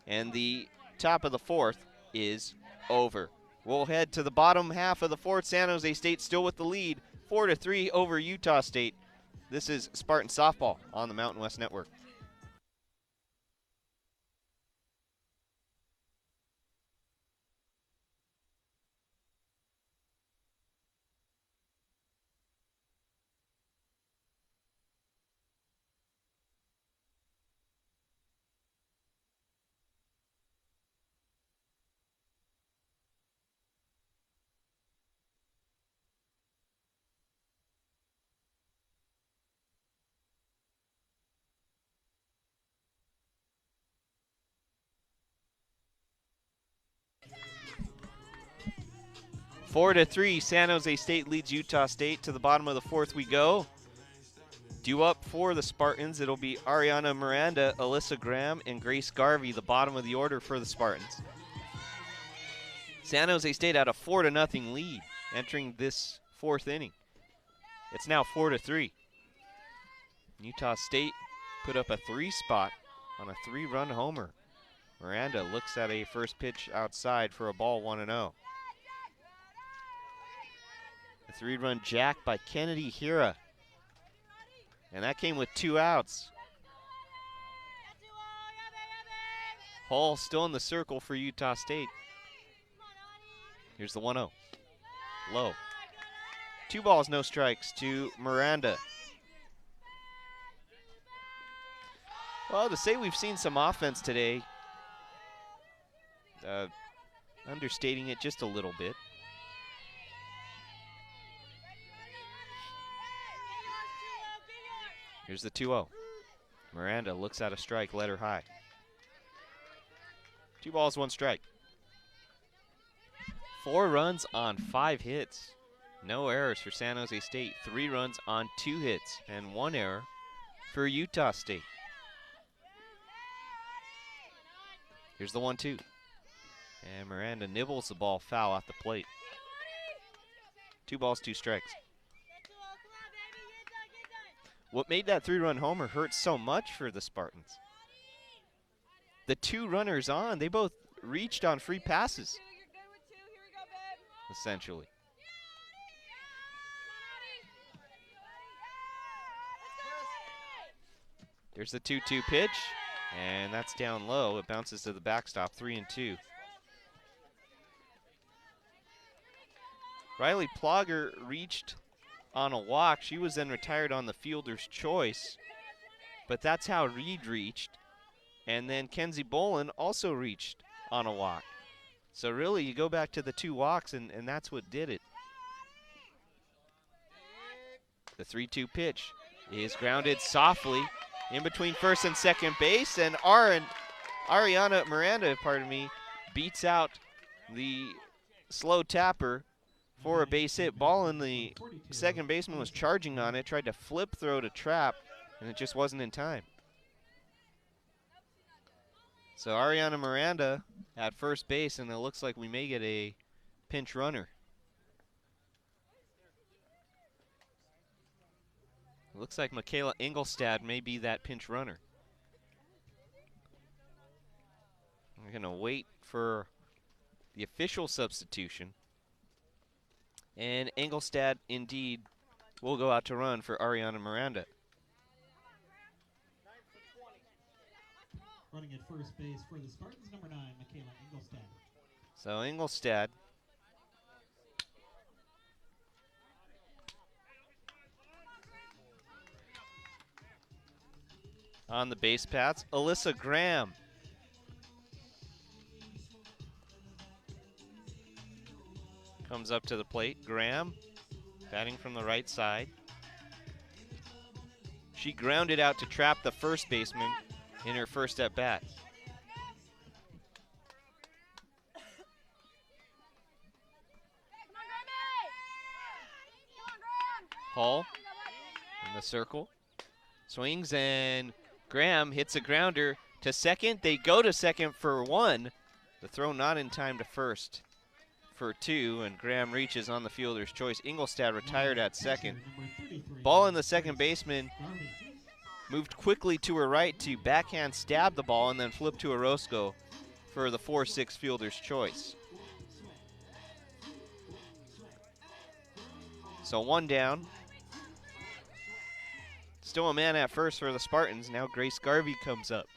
and the top of the 4th is over. We'll head to the bottom half of the 4th. San Jose State still with the lead, 4-3 over Utah State. This is Spartan Softball on the Mountain West Network. Four to three, San Jose State leads Utah State. To the bottom of the 4th we go. Due up for the Spartans, it'll be Ariana Miranda, Alyssa Graham, and Grace Garvey, the bottom of the order for the Spartans. San Jose State had a 4-0 lead entering this 4th inning. It's now 4-3. Utah State put up a 3 spot on a 3-run homer. Miranda looks at a first pitch outside for a ball, 1-0. A 3-run jack by Kennedy Hira. And that came with 2 outs. Hall still in the circle for Utah State. Here's the 1-0. Low. 2 balls, no strikes to Miranda. Well, to say we've seen some offense today, understating it just a little bit. Here's the 2-0. Miranda looks at a strike, let her high. 2 balls, 1 strike. 4 runs on 5 hits. No errors for San Jose State. 3 runs on 2 hits and 1 error for Utah State. Here's the 1-2. And Miranda nibbles the ball foul off the plate. 2 balls, 2 strikes. What made that 3-run homer hurt so much for the Spartans? The 2 runners on, they both reached on free passes, essentially. There's the 2-2 pitch, and that's down low. It bounces to the backstop, 3-2. Riley Plogger reached on a walk. She was then retired on the fielder's choice, but that's how Reed reached. And then Kenzie Bolin also reached on a walk. So really, you go back to the 2 walks, and that's what did it. The 3-2 pitch is grounded softly in between first and second base, and Ariana Miranda, beats out the slow tapper for a base hit. Ball in the second baseman was charging on it, tried to flip throw to trap, and it just wasn't in time. So Ariana Miranda at first base, and it looks like we may get a pinch runner. It looks like Michaela Engelstad may be that pinch runner. We're going to wait for the official substitution. And Engelstad indeed will go out to run for Ariana Miranda. Running at first base for the Spartans, number 9, Michaela Engelstad. So Engelstad on the base paths. Alyssa Graham comes up to the plate. Graham batting from the right side. She grounded out to trap the first baseman in her first at bat. Hall in the circle. Swings, and Graham hits a grounder to second. They go to second for 1. The throw not in time to first for 2, and Graham reaches on the fielder's choice. Engelstad retired at second. Ball in the second baseman moved quickly to her right to backhand stab the ball and then flip to Orozco for the 4-6 fielder's choice. So 1 down. Still a man at first for the Spartans. Now Grace Garvey comes up.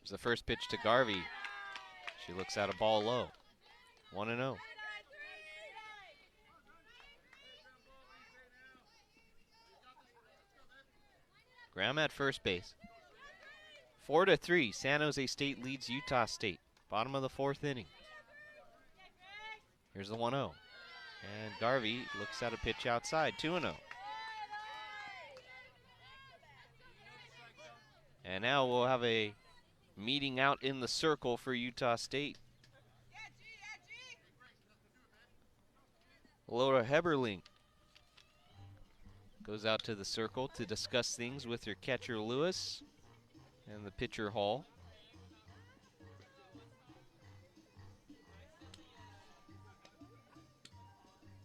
There's the first pitch to Garvey. She looks at a ball low. 1-0. Graham at first base. 4-3, San Jose State leads Utah State. Bottom of the 4th inning. Here's the 1-0. And Garvey looks at a pitch outside, 2-0. And now we'll have a meeting out in the circle for Utah State. Laura Heberling goes out to the circle to discuss things with her catcher Lewis and the pitcher Hall.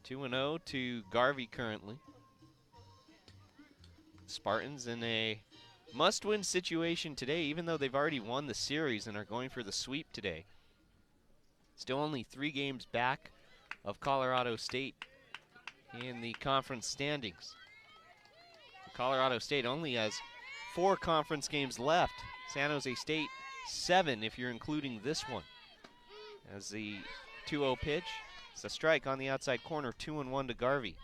Two and 0 to Garvey currently. Spartans in a must-win situation today, even though they've already won the series and are going for the sweep today. Still only 3 games back of Colorado State in the conference standings. Colorado State only has 4 conference games left. San Jose State 7 if you're including this one. As the 2-0 pitch, it's a strike on the outside corner, 2-1 to Garvey.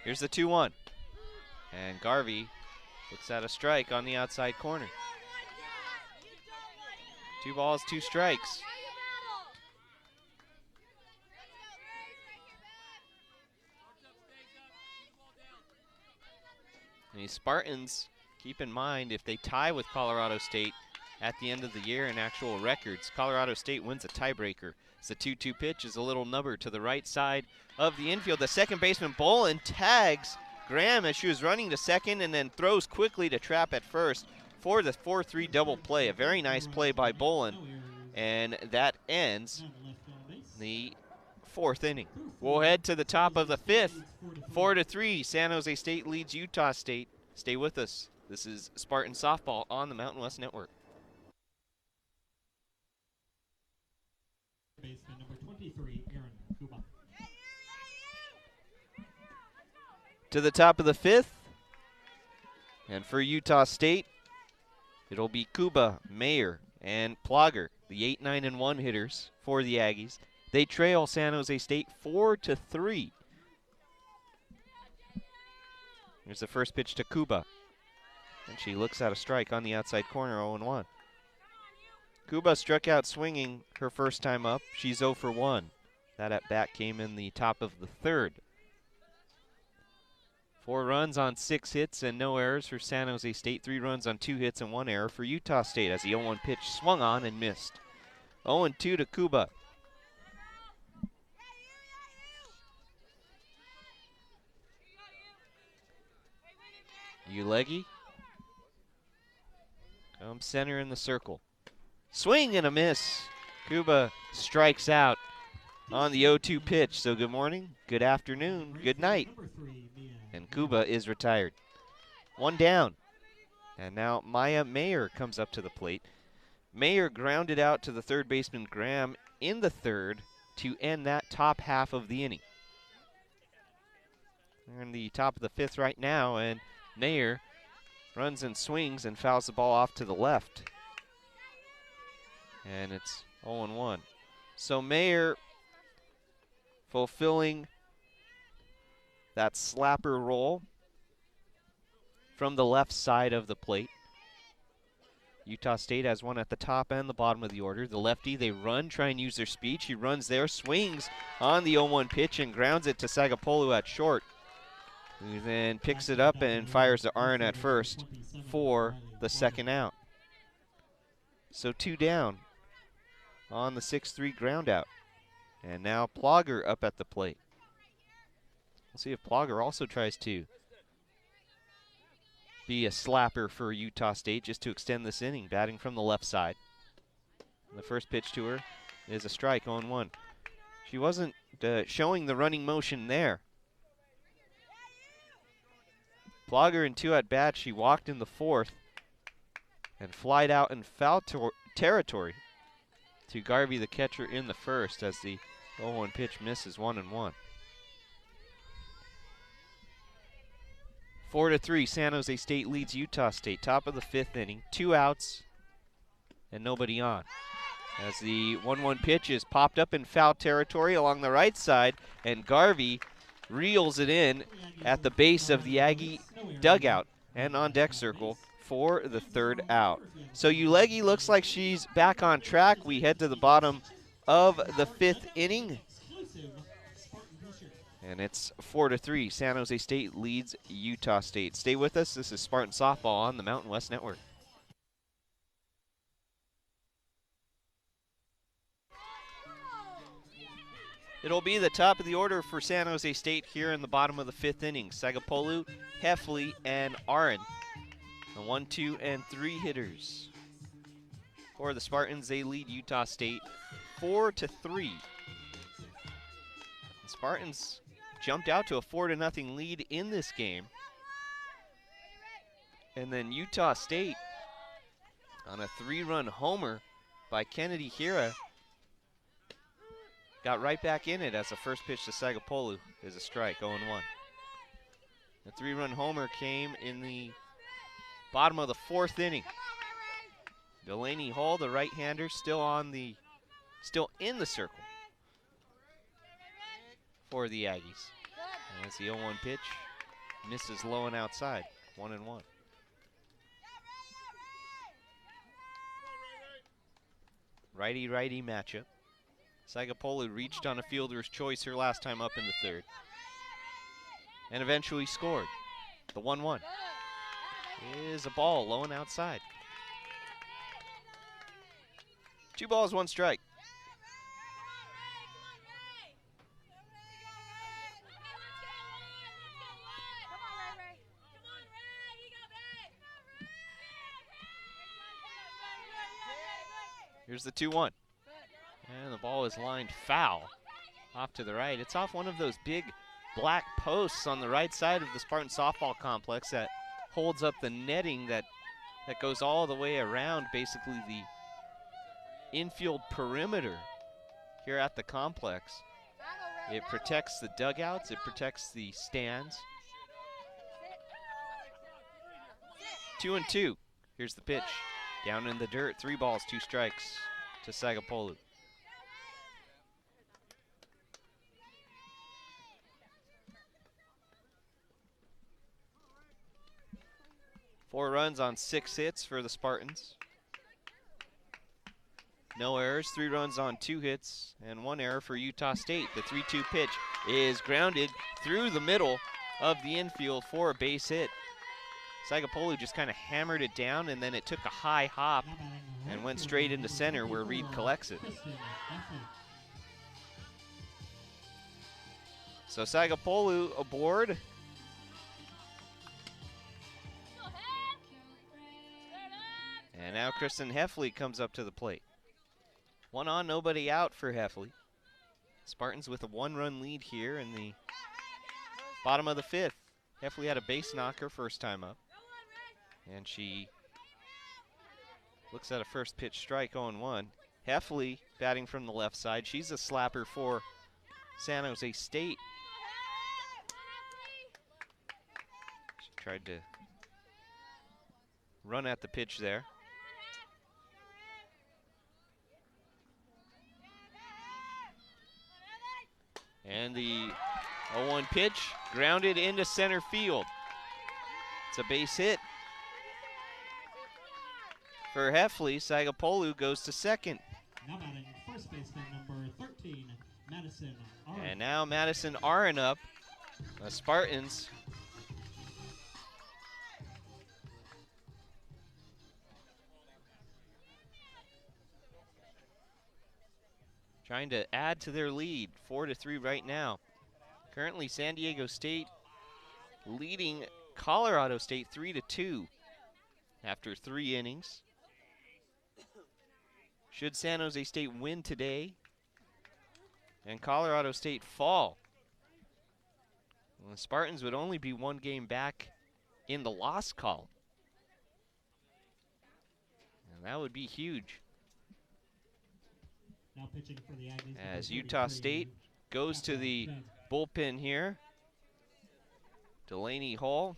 Here's the 2-1. And Garvey looks at a strike on the outside corner. 2 balls, 2 strikes. And the Spartans, keep in mind, if they tie with Colorado State at the end of the year in actual records, Colorado State wins a tiebreaker. It's a 2-2 pitch, is a little number to the right side of the infield. The second baseman Bolin tags Graham as she was running to second and then throws quickly to trap at first for the 4-3 double play. A very nice play by Bolin, and that ends the 4th inning. We'll head to the top of the 5th. 4-3, San Jose State leads Utah State. Stay with us. This is Spartan Softball on the Mountain West Network. Baseman number 23, Aaron Kuba. To the top of the 5th. And for Utah State, it'll be Kuba, Mayer, and Plogger, the 8, 9, and 1 hitters for the Aggies. They trail San Jose State 4-3. Here's the first pitch to Kuba. And she looks at a strike on the outside corner, 0-1. Kuba struck out swinging her first time up. She's 0 for 1. That at bat came in the top of the third. 4 runs on 6 hits and no errors for San Jose State. 3 runs on 2 hits and 1 error for Utah State as the 0-1 pitch swung on and missed. 0-2 to Kuba. Ulegi comes center in the circle. Swing and a miss. Kuba strikes out on the 0-2 pitch. So good morning, good afternoon, good night. And Kuba is retired. 1 down. And now Maya Mayer comes up to the plate. Mayer grounded out to the third baseman Graham in the third to end that top half of the inning. We're in the top of the 5th right now, and Mayer runs and swings and fouls the ball off to the left. And it's 0-1. So Mayer fulfilling that slapper role from the left side of the plate. Utah State has one at the top and the bottom of the order. The lefty, they run, try and use their speed. She runs there, swings on the 0-1 pitch and grounds it to Sagapolu at short, who then picks it up and fires to Arn at first for the second out. So 2 down on the 6-3 ground out. And now Plogger up at the plate. We'll see if Plogger also tries to be a slapper for Utah State just to extend this inning, batting from the left side. The first pitch to her is a strike, 0-1. She wasn't showing the running motion there. Plogger in 2 at bats. She walked in the 4th and flied out in foul territory to Garvey, the catcher, in the 1st as the 0-1 pitch misses, 1-1. 4-3, San Jose State leads Utah State. Top of the 5th inning, 2 outs and nobody on. As the 1-1 pitch is popped up in foul territory along the right side, and Garvey reels it in at the base of the Aggie dugout and on deck circle for the 3rd out. So Ulegi looks like she's back on track. We head to the bottom of the 5th inning. And it's 4-3. San Jose State leads Utah State. Stay with us. This is Spartan Softball on the Mountain West Network. It'll be the top of the order for San Jose State here in the bottom of the 5th inning. Sagapolu, Heffley, and Aron. The 1, 2, and 3 hitters. For the Spartans, they lead Utah State 4-3. The Spartans jumped out to a 4-0 lead in this game. And then Utah State, on a 3-run homer by Kennedy Hira, got right back in it as the first pitch to Sagapolu is a strike, 0-1. The 3-run homer came in the bottom of the 4th inning. Delaney Hall, the right-hander, still in the circle for the Aggies. As the 0-1 pitch misses low and outside, 1-1. Righty-righty matchup. Sagapolu reached on a fielder's choice her last time up in the 3rd. And eventually scored. The 1-1 is a ball low and outside. 2 balls, 1 strike. Here's the 2-1. And the ball is lined foul off to the right. It's off one of those big black posts on the right side of the Spartan softball complex that holds up the netting that goes all the way around basically the infield perimeter here at the complex. It protects the dugouts, it protects the stands. 2-2. Here's the pitch. Down in the dirt, 3 balls, 2 strikes to Sagapolu. 4 runs on 6 hits for the Spartans. No errors, 3 runs on 2 hits, and 1 error for Utah State. The 3-2 pitch is grounded through the middle of the infield for a base hit. Sagapolu just kind of hammered it down, and then it took a high hop and went straight into center where Reed collects it. So Sagapolu aboard. And now Kristen Heffley comes up to the plate. 1 on, nobody out for Heffley. Spartans with a 1-run lead here in the bottom of the 5th. Heffley had a base knocker first time up. And she looks at a first pitch strike, 0-1. Heffley batting from the left side. She's a slapper for San Jose State. She tried to run at the pitch there. And the 0-1 pitch grounded into center field. It's a base hit for Heffley. Sagapolu goes to second. Now batting first baseman number 13, Madison Arn. And now Madison Arn up. The Spartans trying to add to their lead, 4-3 right now. Currently San Diego State leading Colorado State 3-2 after 3 innings. Should San Jose State win today and Colorado State fall, well, the Spartans would only be 1 game back in the loss column. And that would be huge. Now pitching for the Aggies, As Utah State goes to the bullpen here. Delaney Hall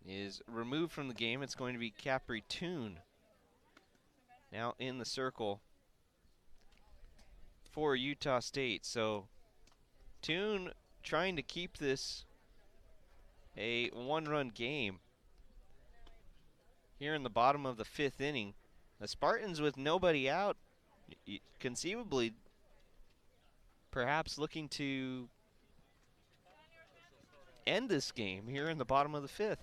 is removed from the game. It's going to be Capri Toon now in the circle for Utah State. So Toon trying to keep this a 1-run game here in the bottom of the 5th inning. The Spartans with nobody out, conceivably perhaps looking to end this game here in the bottom of the 5th.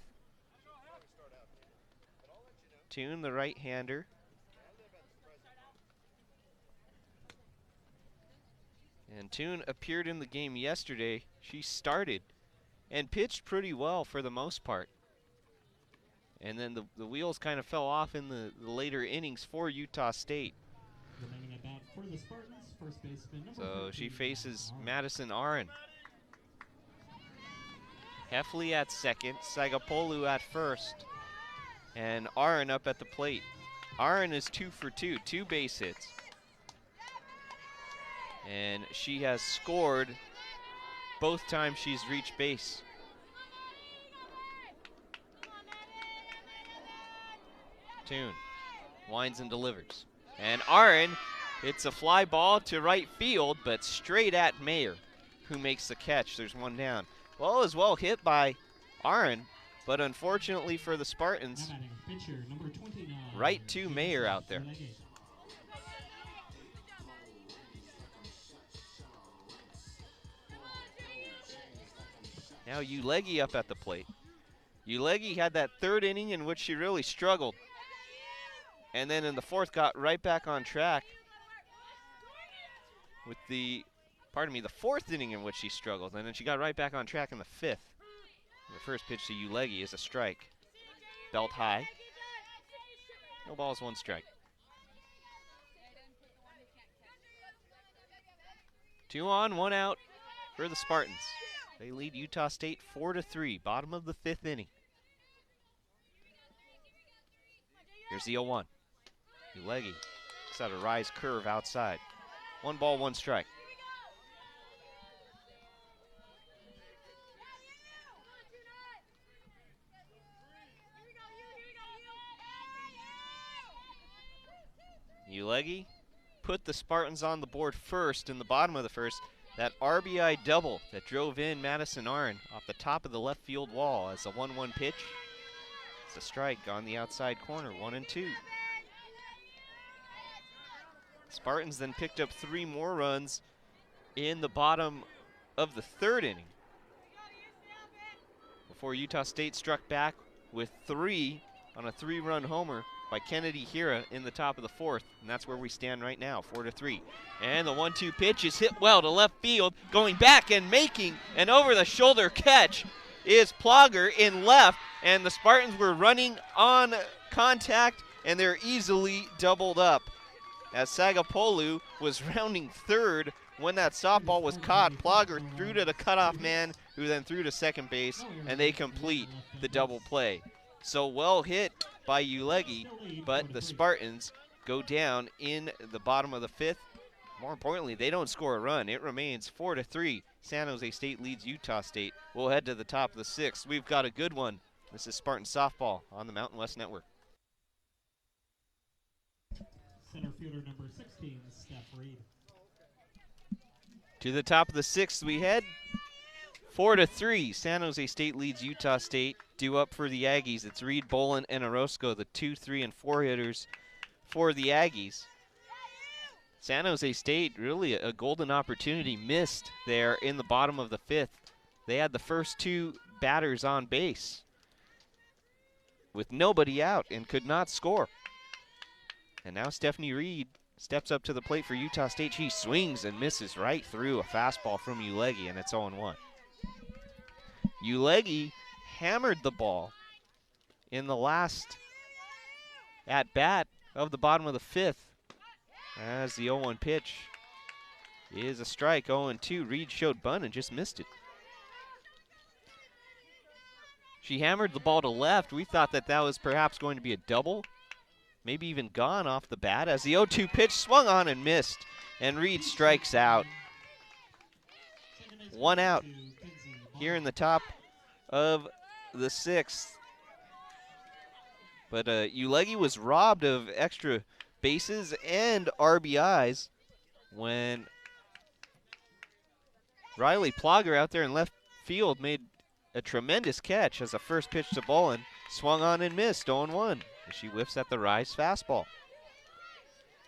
Toon, the right-hander. And Toon appeared in the game yesterday. She started and pitched pretty well for the most part. And then the wheels kind of fell off in the later innings for Utah State. Remaining at bat for the Spartans, first baseman number So 13, she faces Arn. Madison Arn. Heffley at second, Sagapolu at first, and Arn up at the plate. Arn is 2 for 2, 2 base hits. And she has scored both times she's reached base. Toon winds and delivers. And Arn, it's a fly ball to right field, but straight at Mayer, who makes the catch. There's 1 down. Well, it was well hit by Arn, but unfortunately for the Spartans, Now batting pitcher number 29, right to Mayer out there. Now Ulegi up at the plate. Ulegi had that 3rd inning in which she really struggled. And then in the 4th got right back on track with the 4th inning in which she struggled. And then she got right back on track in the 5th. The first pitch to Ulegi is a strike. Belt high. No balls, 1 strike. 2 on, 1 out for the Spartans. They lead Utah State 4-3, bottom of the 5th inning. Here's the 0-1. Ulegi looks at a rise curve outside. 1 ball, 1 strike. Ulegi put the Spartans on the board first in the bottom of the 1st. That RBI double that drove in Madison Arn off the top of the left field wall as a 1-1 pitch. It's a strike on the outside corner, 1-2. Spartans then picked up 3 more runs in the bottom of the 3rd inning before Utah State struck back with 3 on a 3-run homer by Kennedy Hira in the top of the 4th, and that's where we stand right now, 4-3. And the 1-2 pitch is hit well to left field, going back and making an over-the-shoulder catch is Plogger in left, and the Spartans were running on contact, and they're easily doubled up. As Sagapolu was rounding 3rd when that softball was caught, Plogger threw to the cutoff man, who then threw to second base, and they complete the double play. So well hit by Ulegi, but the Spartans go down in the bottom of the 5th. More importantly, they don't score a run. It remains 4-3. San Jose State leads Utah State. We'll head to the top of the 6th. We've got a good one. This is Spartan Softball on the Mountain West Network. Center fielder number 16, Steph Reed. To the top of the 6th we head. 4-3. San Jose State leads Utah State. Due up for the Aggies. It's Reed, Bolin, and Orozco, the 2, 3, and 4 hitters for the Aggies. San Jose State, really a golden opportunity missed there in the bottom of the 5th. They had the first 2 batters on base with nobody out and could not score. And now Stephanie Reed steps up to the plate for Utah State. She swings and misses right through a fastball from Ulegi, and it's 0-1. Ulegi hammered the ball in the last at-bat of the bottom of the 5th as the 0-1 pitch is a strike. 0-2. Reed showed bunt and just missed it. She hammered the ball to left. We thought that that was perhaps going to be a double, maybe even gone off the bat, as the 0-2 pitch swung on and missed, and Reed strikes out. 1 out here in the top of the 6th. But Ulegi was robbed of extra bases and RBIs when Riley Plogger out there in left field made a tremendous catch as a first pitch to Bolin swung on and missed. 0-1 as she whiffs at the rise fastball.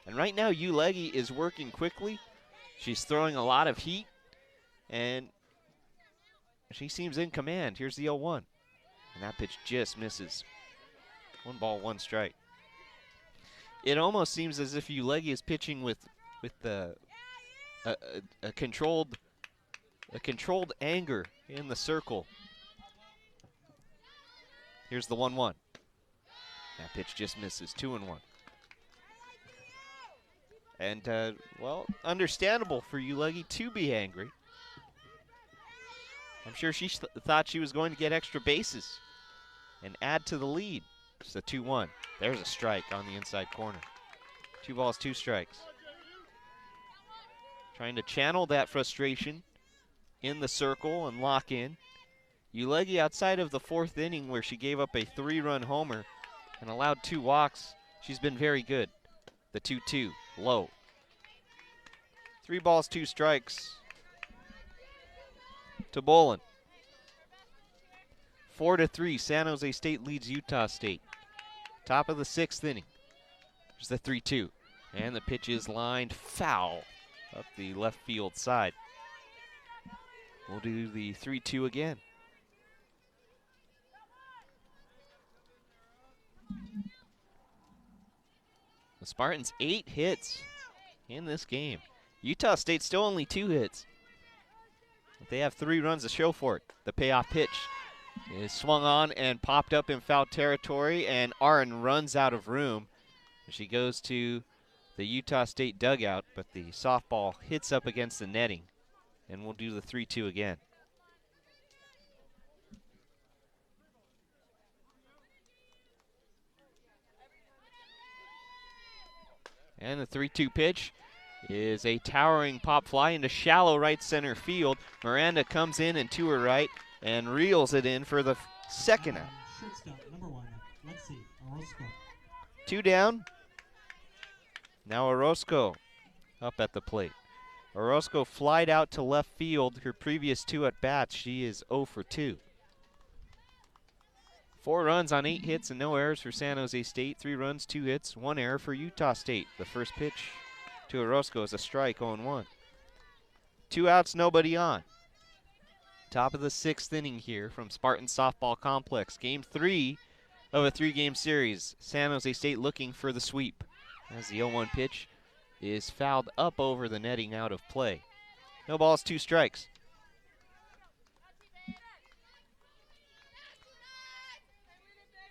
And right now Ulegi is working quickly. She's throwing a lot of heat, and she seems in command. Here's the 0-1. And that pitch just misses. 1 ball, 1 strike. It almost seems as if Ulegi is pitching with a controlled anger in the circle. Here's the 1-1. That pitch just misses. 2-1. And well, understandable for Ulegi to be angry. I'm sure she thought she was going to get extra bases and add to the lead. It's a 2-1. There's a strike on the inside corner. 2 balls, 2 strikes. Trying to channel that frustration in the circle and lock in. Ulegi outside of the 4th inning where she gave up a 3-run homer and allowed 2 walks. She's been very good. The 2-2, low. 3 balls, 2 strikes to Bolin. 4-3, San Jose State leads Utah State. Top of the 6th inning. There's the 3-2. And the pitch is lined foul up the left field side. We'll do the 3-2 again. The Spartans 8 hits in this game. Utah State still only 2 hits. But they have 3 runs to show for it. The payoff pitch is swung on and popped up in foul territory, and Arn runs out of room. She goes to the Utah State dugout, but the softball hits up against the netting, and we'll do the 3-2 again. And the 3-2 pitch is a towering pop fly into shallow right center field. Miranda comes in and to her right and reels it in for the second out. Shortstop, number 1, Lexi Orozco. 2 down. Now Orozco up at the plate. Orozco flied out to left field. Her previous 2 at bats, she is 0 for 2. 4 runs on 8 hits and no errors for San Jose State. 3 runs, 2 hits, 1 error for Utah State. The first pitch to Orozco is a strike, 0-1. 2 outs, nobody on. Top of the 6th inning here from Spartans Softball Complex. Game 3 of a 3-game series. San Jose State looking for the sweep as the 0-1 pitch is fouled up over the netting, out of play. No balls, 2 strikes.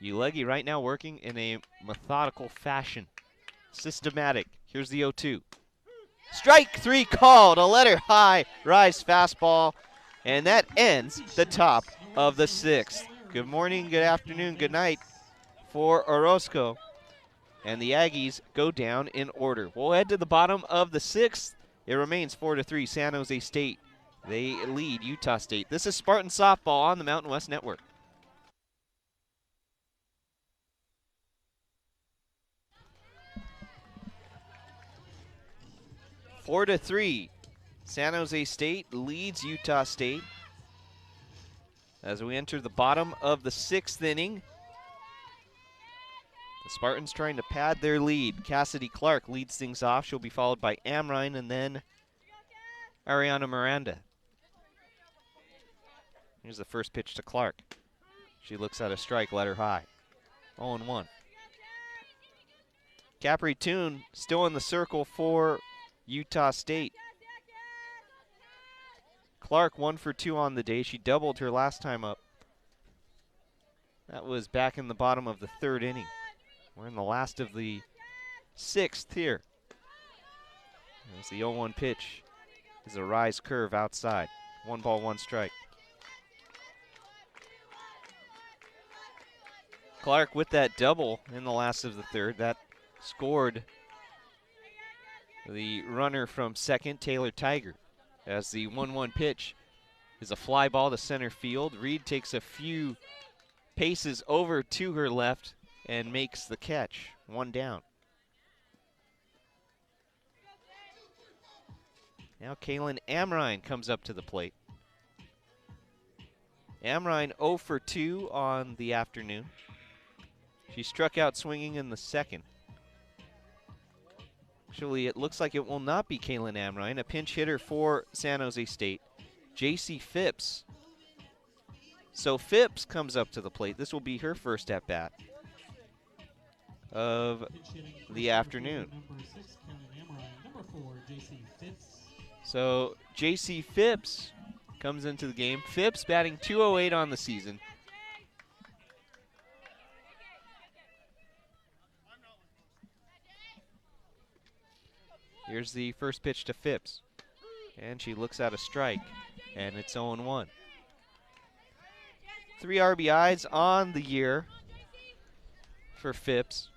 Uleggi right now working in a methodical fashion. Systematic. Here's the 0-2. Strike 3 called. A letter high rise fastball. And that ends the top of the 6th. Good morning, good afternoon, good night for Orozco. And the Aggies go down in order. We'll head to the bottom of the 6th. It remains 4-3 San Jose State. They lead Utah State. This is Spartan Softball on the Mountain West Network. Four to 3. San Jose State leads Utah State as we enter the bottom of the 6th inning. The Spartans trying to pad their lead. Cassidy Clark leads things off. She'll be followed by Amrine and then Ariana Miranda. Here's the first pitch to Clark. She looks at a strike, letter high. 0-1. Capri Toon still in the circle for Utah State. Clark 1 for 2 on the day. She doubled her last time up. That was back in the bottom of the 3rd inning. We're in the last of the 6th here. As the 0-1 pitch is a rise curve outside. 1 ball, 1 strike. Clark with that double in the last of the 3rd. That scored the runner from second, Taylor Tiger. As the 1-1 pitch is a fly ball to center field. Reed takes a few paces over to her left and makes the catch. 1 down. Now Kaylin Amrine comes up to the plate. Amrine 0 for 2 on the afternoon. She struck out swinging in the 2nd. Actually, it looks like it will not be Kaylin Amrine. A pinch hitter for San Jose State, J.C. Phipps. So Phipps comes up to the plate. This will be her first at-bat of the afternoon. So J.C. Phipps comes into the game. Phipps batting .208 on the season. Here's the first pitch to Phipps. And she looks at a strike, and it's 0-1. 3 RBIs on the year for Phipps.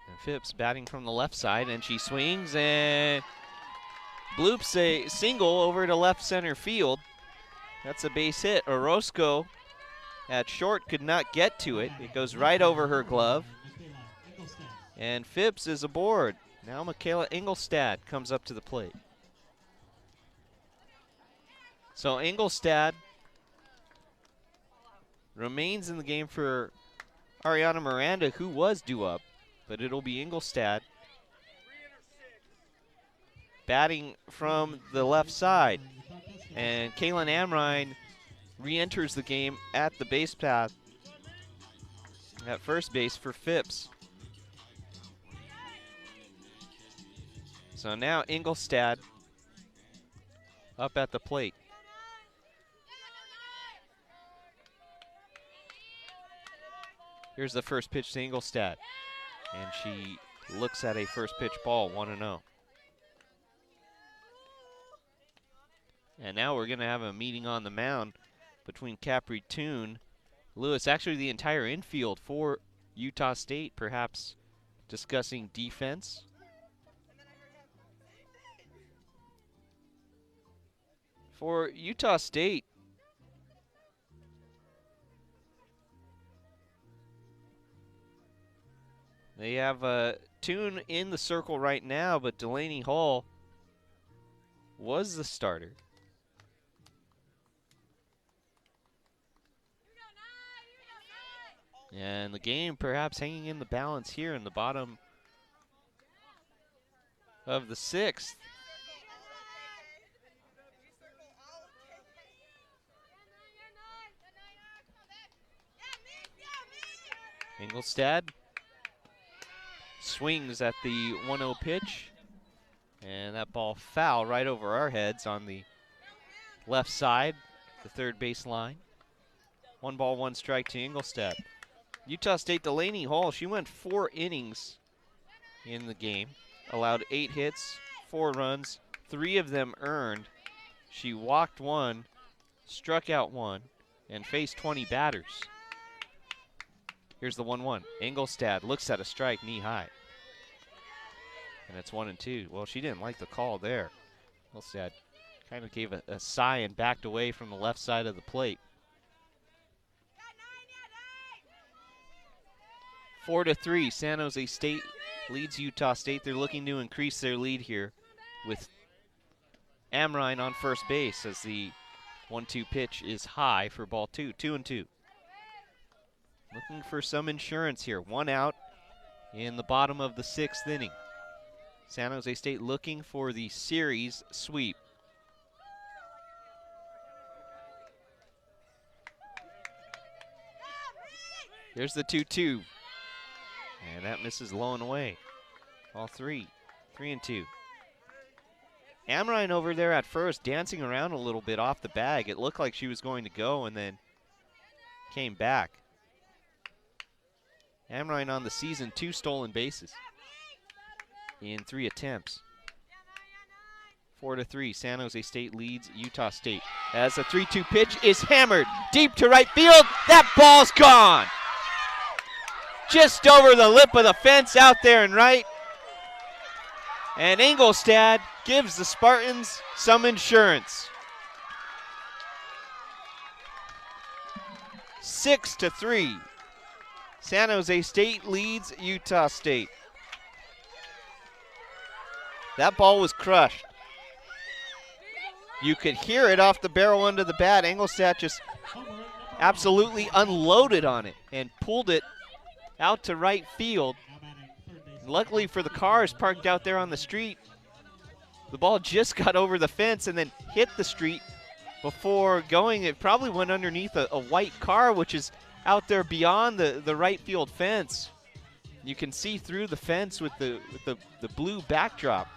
And Phipps batting from the left side, and she swings and bloops a single over to left center field. That's a base hit. Orozco at short could not get to it. It goes right over her glove. And Phipps is aboard. Now Michaela Engelstad comes up to the plate. So Engelstad remains in the game for Ariana Miranda, who was due up, but it'll be Engelstad batting from the left side. And Kaylin Amrine re-enters the game at the base path at first base for Phipps. So now Engelstad up at the plate. Here's the first pitch to Engelstad, and she looks at a first pitch ball, 1-0. And now we're going to have a meeting on the mound between Capri Toon, Lewis, actually the entire infield for Utah State, perhaps discussing defense. For Utah State, They have a Toon in the circle right now, but Delaney Hall was the starter. And the game perhaps hanging in the balance here in the bottom of the 6th. Ingolstadt swings at the 1-0 pitch, and that ball foul right over our heads on the left side, the third base line. 1 ball, 1 strike to Ingolstadt. Utah State Delaney Hall, she went 4 innings in the game, allowed 8 hits, 4 runs, 3 of them earned. She walked 1, struck out 1, and faced 20 batters. Here's the 1-1. Ingolstadt looks at a strike knee high. And it's 1-2. Well, she didn't like the call there. Ingolstadt kind of gave a sigh and backed away from the left side of the plate. 4-3, San Jose State leads Utah State. They're looking to increase their lead here with Amrine on first base as the 1-2 pitch is high for ball 2, 2-2. Looking for some insurance here. 1 out in the bottom of the 6th inning. San Jose State looking for the series sweep. Here's the 2-2. And that misses low and away. All 3, 3-2. Amrine over there at first dancing around a little bit off the bag. It looked like she was going to go and then came back. Amrine on the season, 2 stolen bases in 3 attempts. 4-3, San Jose State leads Utah State. As the 3-2 pitch is hammered deep to right field, that ball's gone. Just over the lip of the fence out there and right. And Ingolstadt gives the Spartans some insurance. 6-3. San Jose State leads Utah State. That ball was crushed. You could hear it off the barrel under the bat. Ingolstadt just absolutely unloaded on it and pulled it out to right field. Luckily for the cars parked out there on the street, the ball just got over the fence and then hit the street before going. It probably went underneath a white car, which is out there beyond the right field fence. You can see through the fence with the blue backdrop.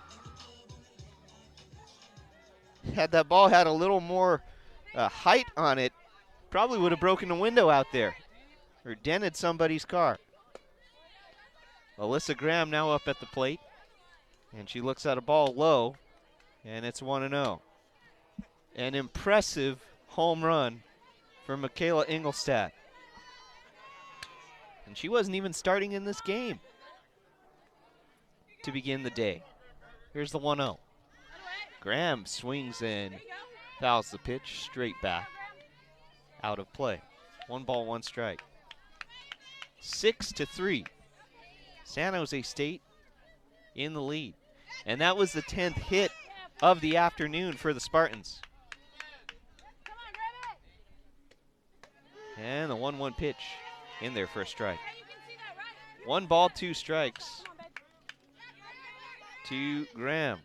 Had that ball had a little more height on it, probably would have broken a window out there or dented somebody's car. Alyssa Graham now up at the plate, and she looks at a ball low, and it's 1-0. An impressive home run for Michaela Ingolstadt. And she wasn't even starting in this game to begin the day. Here's the 1-0. Graham swings and fouls the pitch straight back. Out of play. 1 ball, 1 strike. 6-3. San Jose State in the lead. And that was the 10th hit of the afternoon for the Spartans. And the 1-1 pitch in there for a strike. 1 ball, 2 strikes to Graham.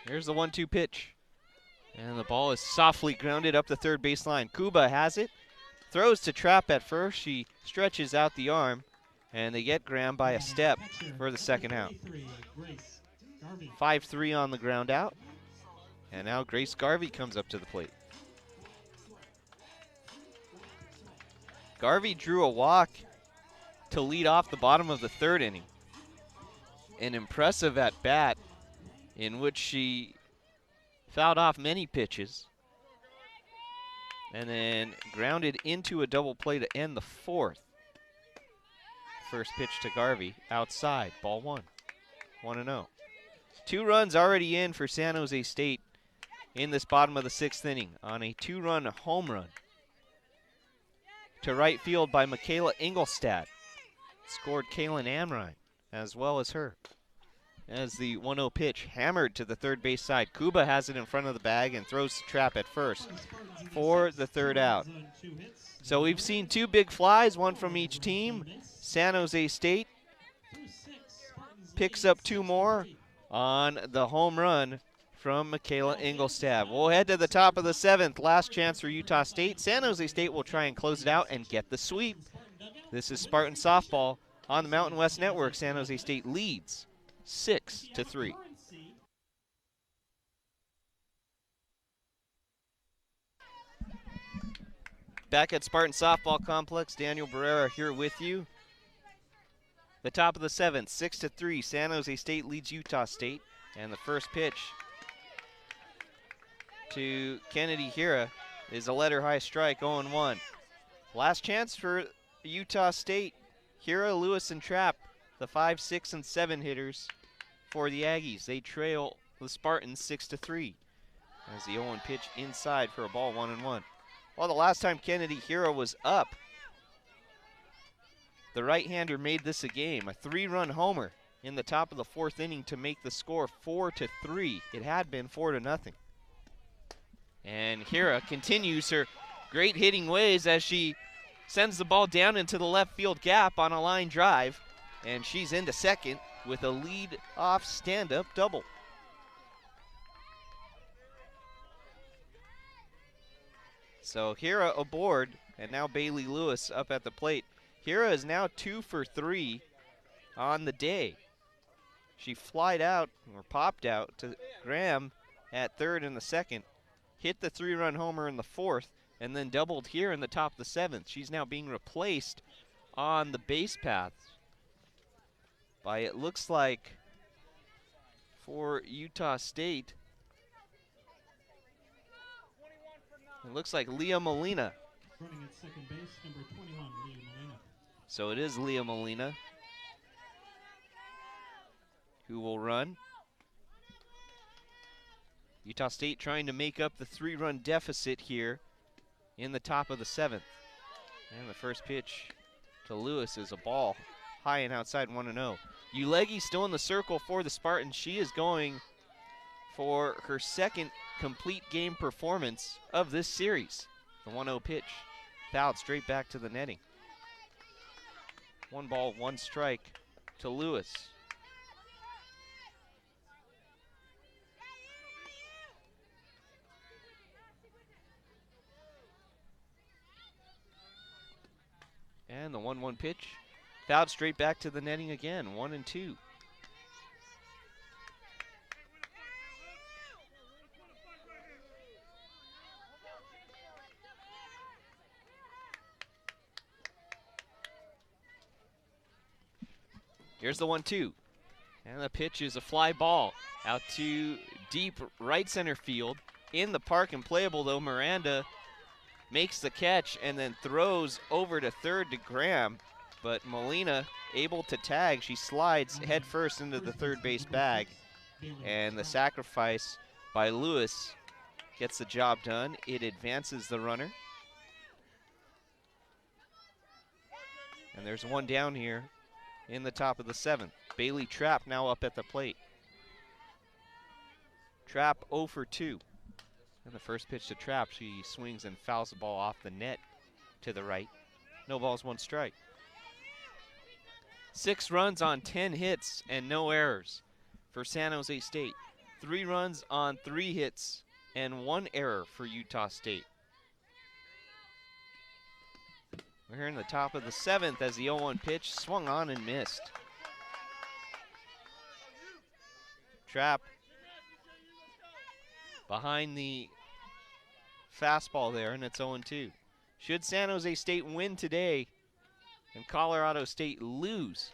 Here's the 1-2 pitch. And the ball is softly grounded up the third baseline. Kuba has it. Throws to Trapp at first. She stretches out the arm. And they get Graham by a step for the second out. 5-3 on the ground out. And now Grace Garvey comes up to the plate. Garvey drew a walk to lead off the bottom of the 3rd inning. An impressive at bat in which she fouled off many pitches and then grounded into a double play to end the 4th. First pitch to Garvey, outside, ball 1, 1-0. 2 runs already in for San Jose State in this bottom of the 6th inning on a 2-run home run to right field by Michaela Ingolstadt. Scored Kaylin Amrine as well as her. As the 1-0 pitch hammered to the third base side. Kuba has it in front of the bag and throws the trap at first for the third out. So we've seen 2 big flies, one from each team. San Jose State picks up 2 more on the home run from Michaela Ingolstadt. We'll head to the top of the 7th. Last chance for Utah State. San Jose State will try and close it out and get the sweep. This is Spartan softball on the Mountain West Network. San Jose State leads 6-3. Back at Spartan Softball Complex, Daniel Barrera here with you. The top of the 7th, 6-3. San Jose State leads Utah State. And the first pitch to Kennedy Hira is a letter high strike, 0-1. Last chance for Utah State. Hira, Lewis, and Trapp, the 5, 6, and 7 hitters for the Aggies. They trail the Spartans 6-3 as the 0-1 pitch inside for a ball, 1-1. Well, the last time Kennedy Hira was up, the right-hander made this a game, a 3-run homer in the top of the 4th inning to make the score 4-3. It had been 4-0. And Hira continues her great hitting ways as she sends the ball down into the left field gap on a line drive, and she's into second with a lead-off stand-up double. So Hira aboard, and now Bailey Lewis up at the plate. Hira is now 2 for 3 on the day. She flied out, or popped out, to Graham at third in the 2nd, hit the 3-run homer in the 4th, and then doubled here in the top of the 7th. She's now being replaced on the base path by, it looks like, for Utah State, it looks like Leah Molina. Running at second base, number 21, Leah Molina. So it is Leah Molina who will run. Utah State trying to make up the 3-run deficit here in the top of the 7th. And the first pitch to Lewis is a ball high and outside, 1-0. Ulegi still in the circle for the Spartans. She is going for her 2nd complete game performance of this series. The 1-0 pitch fouled straight back to the netting. 1 ball, 1 strike to Lewis. And the 1-1 pitch fouled straight back to the netting again, 1-2. Here's the 1-2. And the pitch is a fly ball out to deep right center field. In the park and playable though, Miranda makes the catch and then throws over to third to Graham. But Molina able to tag. She slides head first into the third base bag. And the sacrifice by Lewis gets the job done. It advances the runner. And there's one down here in the top of the 7th. Bailey Trapp now up at the plate. Trapp 0 for 2. And the first pitch to Trapp, she swings and fouls the ball off the net to the right. No balls, 1 strike. 6 runs on 10 hits and no errors for San Jose State. 3 runs on 3 hits and 1 error for Utah State. We're here in the top of the 7th as the 0-1 pitch swung on and missed. Trapp behind the fastball there, and it's 0-2. Should San Jose State win today and Colorado State lose,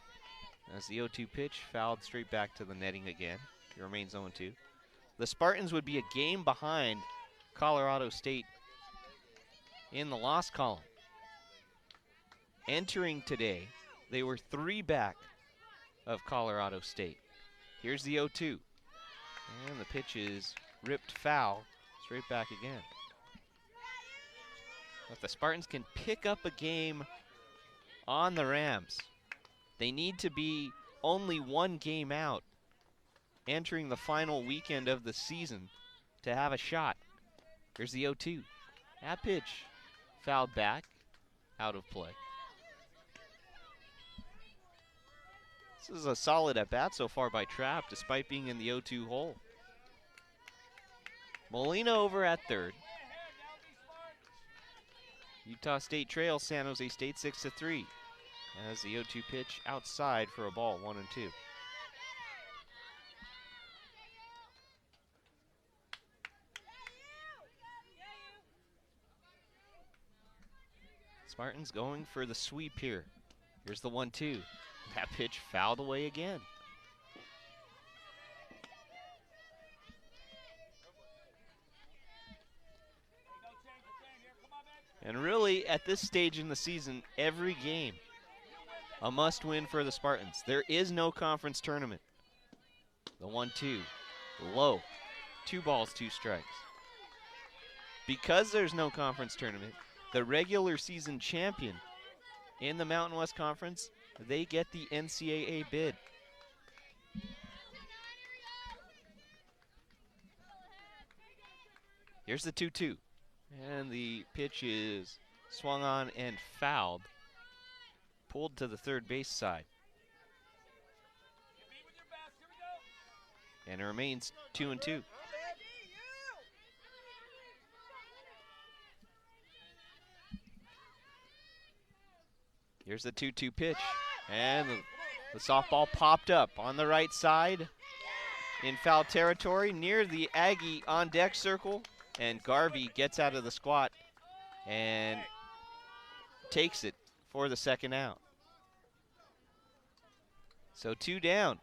as the 0-2 pitch fouled straight back to the netting again, it remains 0-2. The Spartans would be a game behind Colorado State in the loss column. Entering today, they were 3 back of Colorado State. Here's the 0-2. And the pitch is ripped foul Straight back again. If the Spartans can pick up a game on the Rams, they need to be only one game out entering the final weekend of the season to have a shot. Here's the 0-2. That pitch fouled back, out of play. This is a solid at-bat so far by Trapp, despite being in the 0-2 hole. Molina over at third. Utah State trails San Jose State 6-3. As the 0-2 pitch outside for a ball, 1-2. Spartans going for the sweep here. Here's the 1-2. That pitch fouled away again. And really, at this stage in the season, every game a must-win for the Spartans. There is no conference tournament. The 1-2, low. 2 balls, 2 strikes. Because there's no conference tournament, the regular season champion in the Mountain West Conference, they get the NCAA bid. Here's the 2-2. And the pitch is swung on and fouled. Pulled to the third base side. And it remains 2-2. Here's the 2-2 pitch. And the softball popped up on the right side in foul territory near the Aggie on deck circle. And Garvey gets out of the squat and takes it for the second out. So 2 down.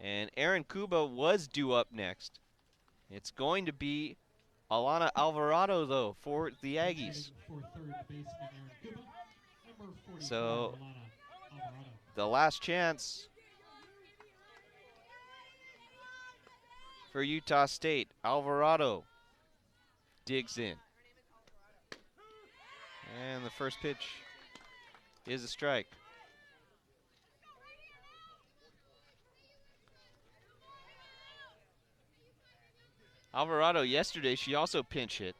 And Aaron Kuba was due up next. It's going to be Alana Alvarado, though, for the Aggies. So the last chance for Utah State. Alvarado digs in. And the first pitch is a strike. Alvarado yesterday, she also pinch hit.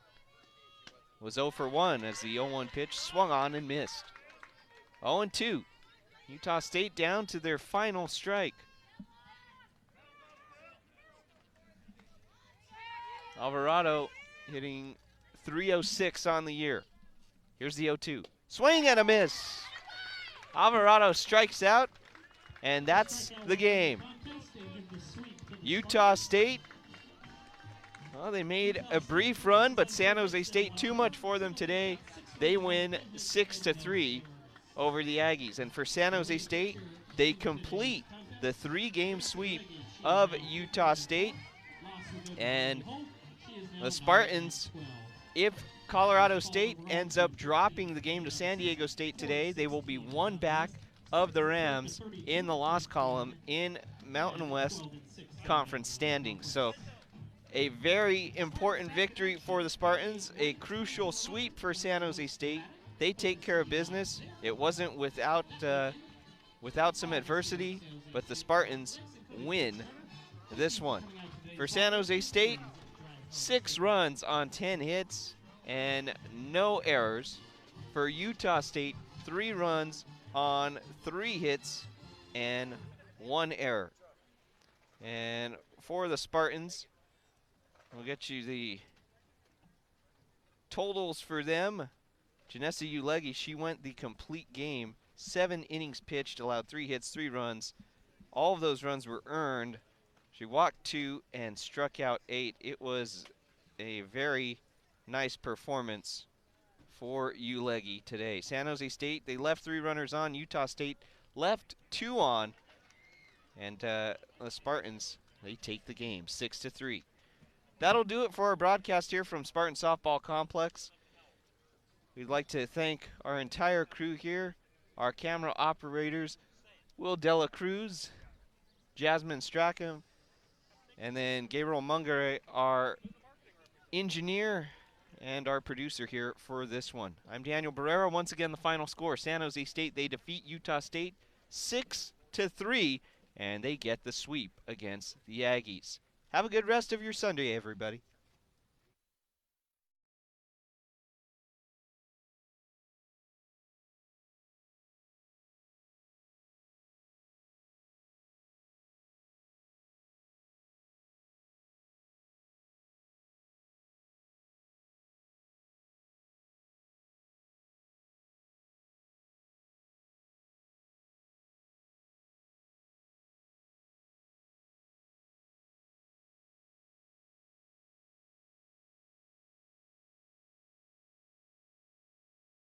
Was 0 for 1 as the 0-1 pitch swung on and missed. 0-2. Utah State down to their final strike. Alvarado hitting .306 on the year. Here's the 0-2. Swing and a miss. Alvarado strikes out, and that's the game. Utah State, well, they made a brief run, but San Jose State too much for them today. They win 6-3 over the Aggies. And for San Jose State, they complete the 3-game sweep of Utah State. And the Spartans, if Colorado State ends up dropping the game to San Diego State today, they will be 1 back of the Rams in the loss column in Mountain West Conference standings. So a very important victory for the Spartans, a crucial sweep for San Jose State. They take care of business. It wasn't without some adversity, but the Spartans win this one. For San Jose State, 6 runs on 10 hits and no errors. For Utah State, 3 runs on 3 hits and 1 error. And for the Spartans, we'll get you the totals for them. Janessa Uleghi, she went the complete game. 7 innings pitched, allowed 3 hits, 3 runs. All of those runs were earned. She walked 2 and struck out 8. It was a very nice performance for Uleghi today. San Jose State, they left 3 runners on. Utah State left 2 on. And the Spartans, they take the game 6-3. That'll do it for our broadcast here from Spartan Softball Complex. We'd like to thank our entire crew here, our camera operators, Will Dela Cruz, Jasmine Strackham, And then Gabriel Munger, our engineer and our producer here for this one. I'm Daniel Barrera. Once again, the final score: San Jose State, they defeat Utah State 6-3, and they get the sweep against the Aggies. Have a good rest of your Sunday, everybody.